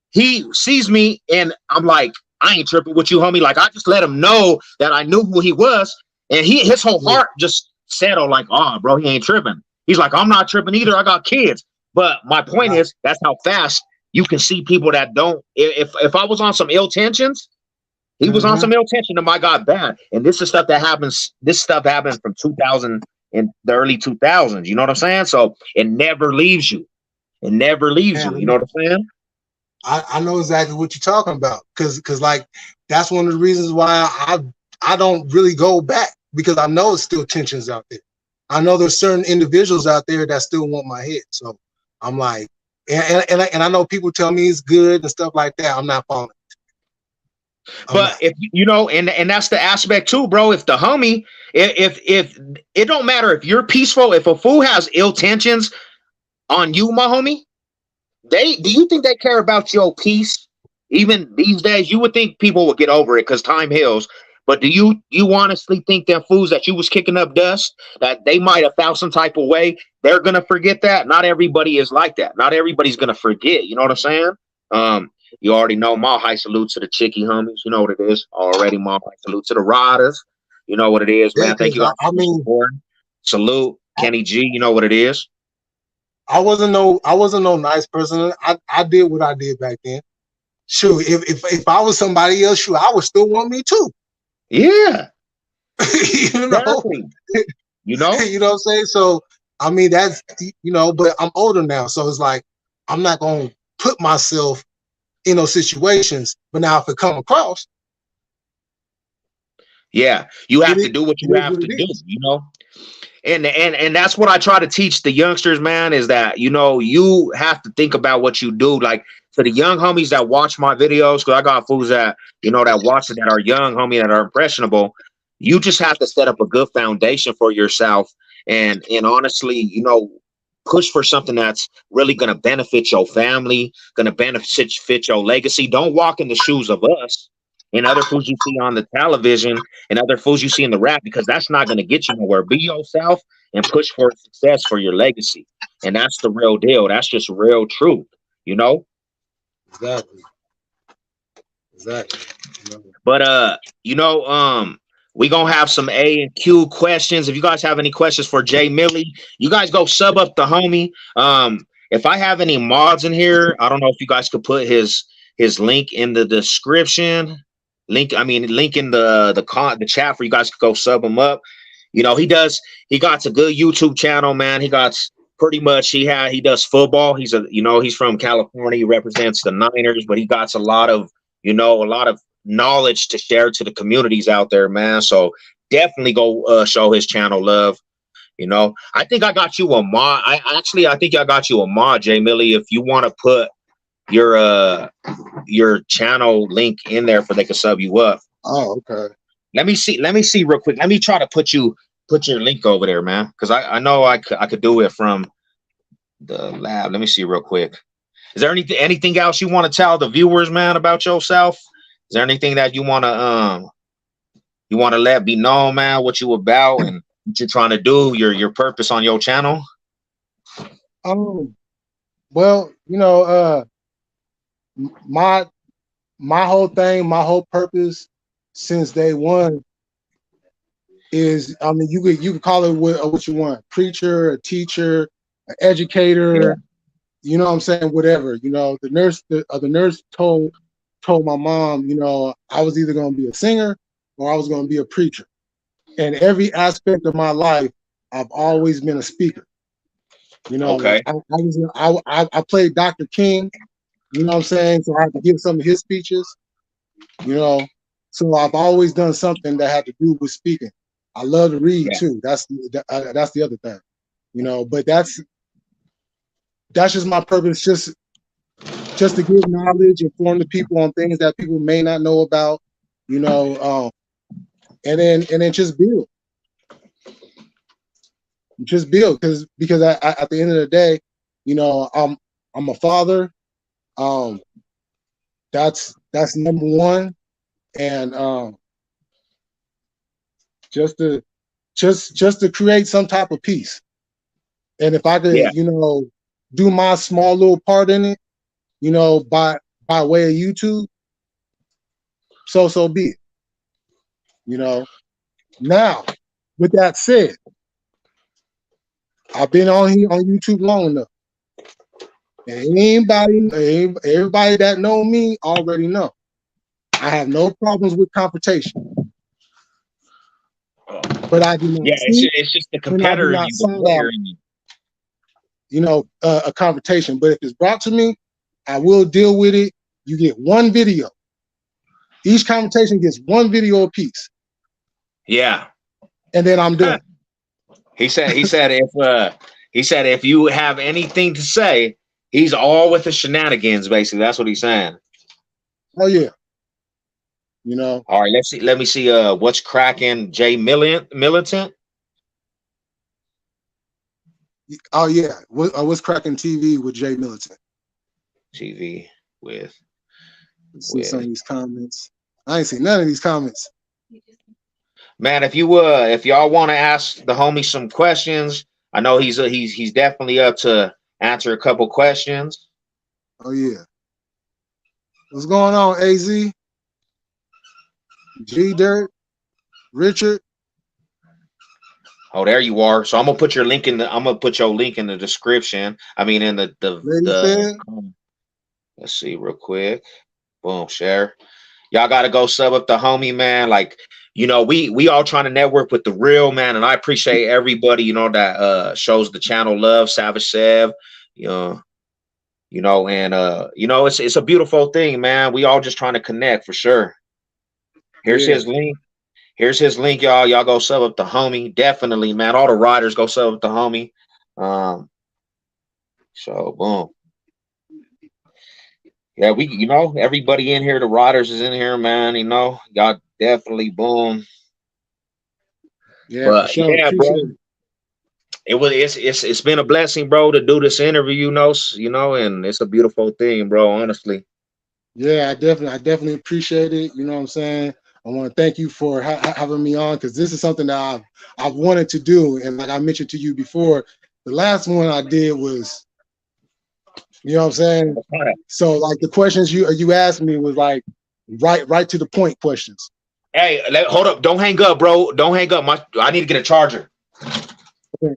he sees me, and I'm like, I ain't tripping with you, homie. Like I just let him know that I knew who he was, and his whole heart just settled. Like, oh, bro, he ain't tripping. He's like, I'm not tripping either. I got kids. But my point is, that's how fast you can see people that don't. If I was on some ill tensions. He was on some ill tension and my God, bad. And this is stuff that happens. This stuff happens from 2000 in the early 2000s. You know what I'm saying? So it never leaves you. It never leaves you. You know what I'm saying? I know exactly what you're talking about. Cause like that's one of the reasons why I don't really go back, because I know it's still tensions out there. I know there's certain individuals out there that still want my head. So I'm like, and I know people tell me it's good and stuff like that. I'm not following. But if you know, and that's the aspect too, bro. If the homie, if it don't matter if you're peaceful, if a fool has ill tentions on you, my homie, do you think they care about your peace? Even these days, you would think people would get over it because time heals. But do you honestly think them fools that you was kicking up dust, that they might have found some type of way, they're gonna forget that? Not everybody is like that. Not everybody's gonna forget. You know what I'm saying? You already know my high salute to the chickie homies. You know what it is already. My high salute to the riders. You know what it is, man. Thank you. Salute Kenny G. You know what it is. I wasn't no nice person. I did what I did back then. Sure, if I was somebody else, sure, I would still want me too. Yeah. You know. Exactly. You know. You know what I'm saying? So I mean that's but I'm older now, so it's like I'm not gonna put myself in those situations. But now if it come across, yeah, you have to do what you have to do, you know. And that's what I try to teach the youngsters, man, is that you have to think about what you do. Like to the young homies that watch my videos, because I got fools that that watch it that are young, homie, that are impressionable. You just have to set up a good foundation for yourself, and honestly, push for something that's really going to benefit your family, going to benefit your legacy. Don't walk in the shoes of us and other fools you see on the television and other fools you see in the rap, because that's not going to get you nowhere. Be yourself and push for success for your legacy. And that's the real deal. That's just real truth, Exactly. But, we going to have some A and Q questions. If you guys have any questions for Jay Millie, you guys go sub up the homie. If I have any mods in here, I don't know if you guys could put his link in the description. Link in the chat for you guys to go sub him up. he got a good YouTube channel, man. He got pretty much he does football. He's from California. He represents the Niners, but he got a lot of knowledge to share to the communities out there, man. So definitely go show his channel love. I think I got you a mod. I think I got you a mod, Jay Millie. If you want to put your channel link in there for they can sub you up. Oh, okay. Let me see real quick. Let me try to put your link over there, man, because I know I could do it from the lab. Let me see real quick. Is there anything else you want to tell the viewers, man, about yourself? Is there anything that you want to let be known, man, what you about and what you're trying to do, your purpose on your channel? Well, my whole thing, my whole purpose since day one is, I mean, you could call it what you want: preacher, a teacher, an educator. You know what I'm saying? Whatever. The nurse told my mom, I was either going to be a singer or I was going to be a preacher. And every aspect of my life, I've always been a speaker. Okay. I played Dr. King. You know what I'm saying? So I had to give some of his speeches. So I've always done something that had to do with speaking. I love to read too. That's the other thing. But that's just my purpose, just to give knowledge, inform the people on things that people may not know about, and then just build, because at the end of the day, I'm a father. That's number one, and just to create some type of peace. And if I could, do my small little part in it, by way of YouTube, so be it. Now, with that said, I've been on here on YouTube long enough. And everybody that know me already know. I have no problems with confrontation. But I do not it's just the competitor in you, the player in you. A confrontation. But if it's brought to me, I will deal with it. You get one video. Each confrontation gets one video apiece. Yeah. And then I'm done. He said if you have anything to say, he's all with the shenanigans, basically. That's what he's saying. Oh yeah. All right, let me see what's cracking, Jay Militant. Oh yeah. What's cracking TV with Jay Militant? TV with see some of these comments. I ain't seen none of these comments. Man, if y'all want to ask the homie some questions, I know he's definitely up to answer a couple questions. Oh yeah. What's going on, AZ? G Dirt, Richard. Oh, there you are. So I'm gonna put your link in the description. I mean, in the let's see real quick. Boom, share. Y'all gotta go sub up the homie, man. Like, we all trying to network with the real, man, and I appreciate everybody, that shows the channel love, Savage Sev, and it's a beautiful thing, man. We all just trying to connect for sure. Here's his link. Here's his link, y'all. Y'all go sub up the homie. Definitely, man. All the riders go sub up the homie. So boom. Yeah, everybody in here, the riders is in here, man. Y'all definitely boom. Yeah, but, sure. Yeah, bro. It's been a blessing, bro, to do this interview, and it's a beautiful thing, bro, honestly. Yeah, I definitely appreciate it. You know what I'm saying? I want to thank you for having me on, because this is something that I've wanted to do. And like I mentioned to you before, the last one I did was, you know what I'm saying? So like the questions you asked me was like right to the point questions. Hey, hold up. Don't hang up, bro. Don't hang up. I need to get a charger. Okay.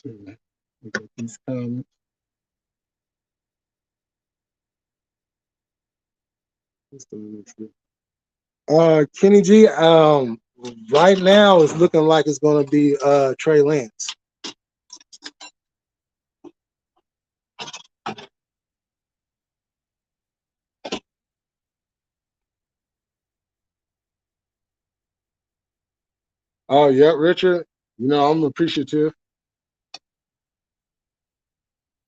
These comments. Kenny G, right now it's looking like it's gonna be Trey Lance. Oh yeah, Richard. You know, I'm appreciative.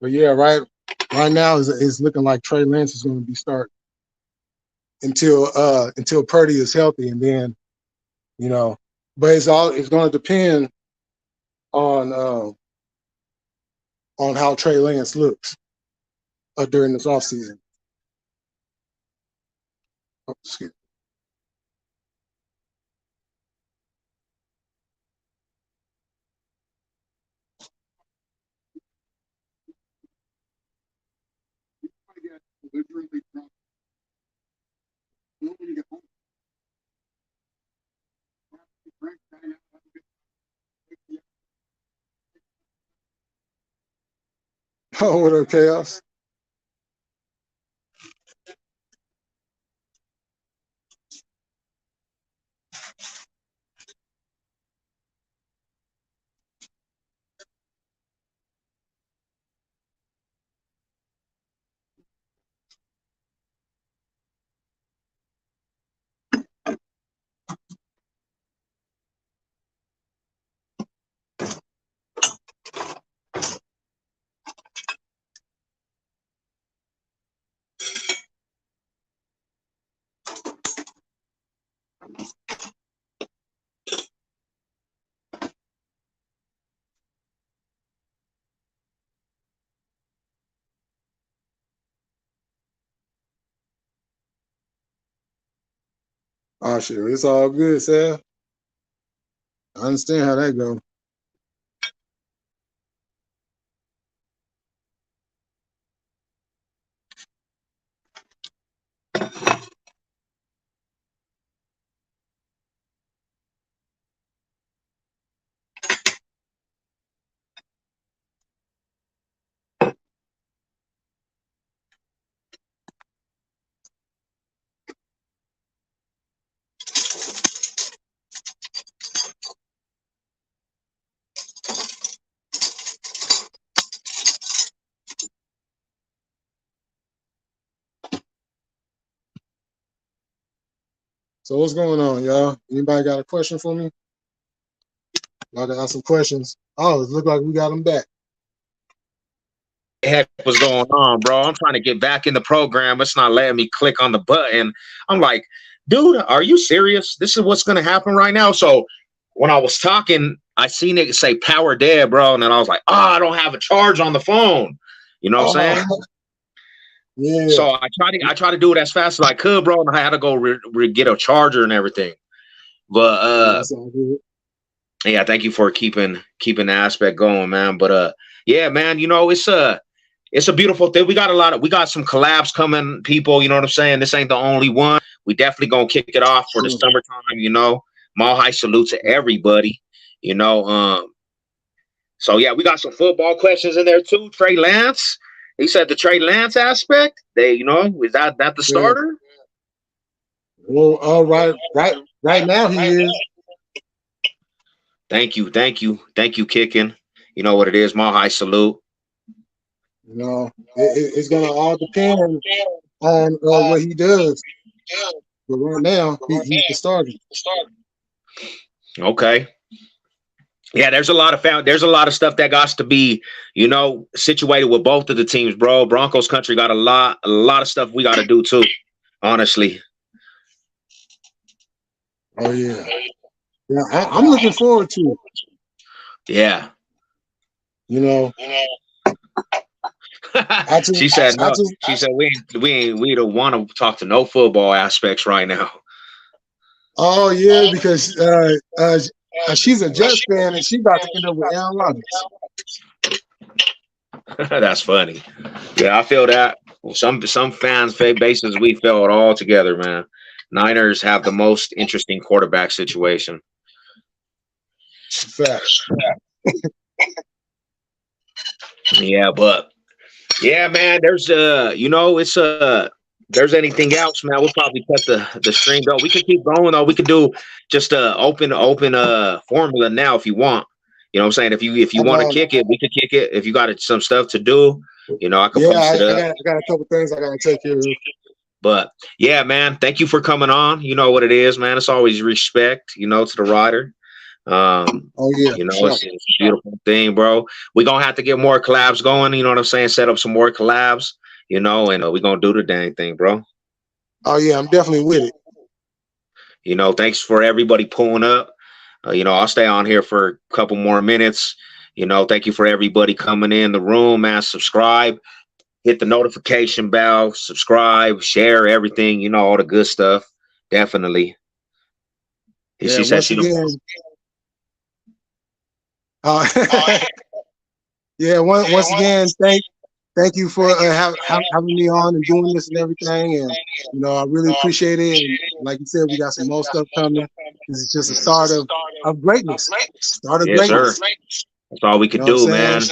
But yeah, right now it's looking like Trey Lance is gonna be starting until Purdy is healthy, and then, you know, but it's gonna depend on how Trey Lance looks during this offseason. Oh, excuse me. Oh, what up, Chaos? Oh shit, it's all good, Sal. I understand how that goes. So what's going on, y'all? Anybody got a question for me? Y'all got some questions. Oh, it looked like we got them back. Heck was going on, bro? I'm trying to get back in the program. It's not letting me click on the button. I'm like, dude, are you serious? This is what's gonna happen right now. So when I was talking, I seen it say power dead, bro, and then I was like, I don't have a charge on the phone. You know what I'm saying? Yeah. So I try to do it as fast as I could, bro, and I had to go get a charger and everything. But That's all good. yeah, thank you for keeping the aspect going, man. But yeah, man, you know, it's a beautiful thing. We got some collabs coming, people. You know what I'm saying? This ain't the only one. We definitely gonna kick it off for the summertime. You know, Mile High salute to everybody. You know, so yeah, we got some football questions in there too. Trey Lance, he said the Trey Lance aspect. Is that the starter? Well, right now he is. Thank you, Kicking. You know what it is, Mile High salute. You know, it's gonna all depend on what he does. But right now, he's the starter. Okay. Yeah, there's a lot of stuff that got to be, you know, situated with both of the teams, bro. Broncos country got a lot of stuff we got to do too, honestly. Oh yeah, yeah. I'm looking forward to it. Yeah. You know. She said no. She said we don't want to talk to no football aspects right now. Oh yeah, because she's a Jets fan and she about to end up with Aaron Rodgers. That's funny. Yeah, I feel that. Some fans' fan bases we feel it all together, man. Niners have the most interesting quarterback situation. Facts. Yeah, but yeah, man, there's it's there's anything else, man, we'll probably cut the stream though. We could keep going though. We could do just open formula now if you want. You know what I'm saying? If you want to Um, kick it, we could kick it. If you got some stuff to do, I could yeah, post it up. I got a couple things I gotta take care of. But yeah, man, thank you for coming on. You know what it is, man. It's always respect, to the rider. Oh yeah, sure. It's a beautiful thing, bro. We're gonna have to get more collabs going, you know what I'm saying? Set up some more collabs, and we're gonna do the dang thing, bro. Oh yeah, I'm definitely with it. Thanks for everybody pulling up. I'll stay on here for a couple more minutes. Thank you for everybody coming in the room, man. Subscribe, hit the notification bell, subscribe, share everything, all the good stuff. Definitely. Yeah, once again. Yeah, once again, thank you for having me on and doing this and everything. And I really appreciate it. And like you said, we got some more stuff coming. This is just a start of greatness. Start of greatness. Sir. That's all we could do, man.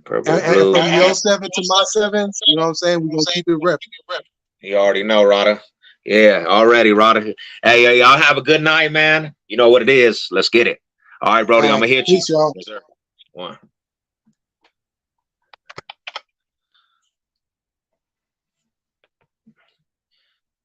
And from your 7 to my 7, you know what I'm saying? We're gonna keep it repping. You already know, Rada. Yeah, already, Rada. Hey, y'all have a good night, man. You know what it is. Let's get it. All right, Brody, I'm gonna hit you. Peace, y'all. Yes, sir. One.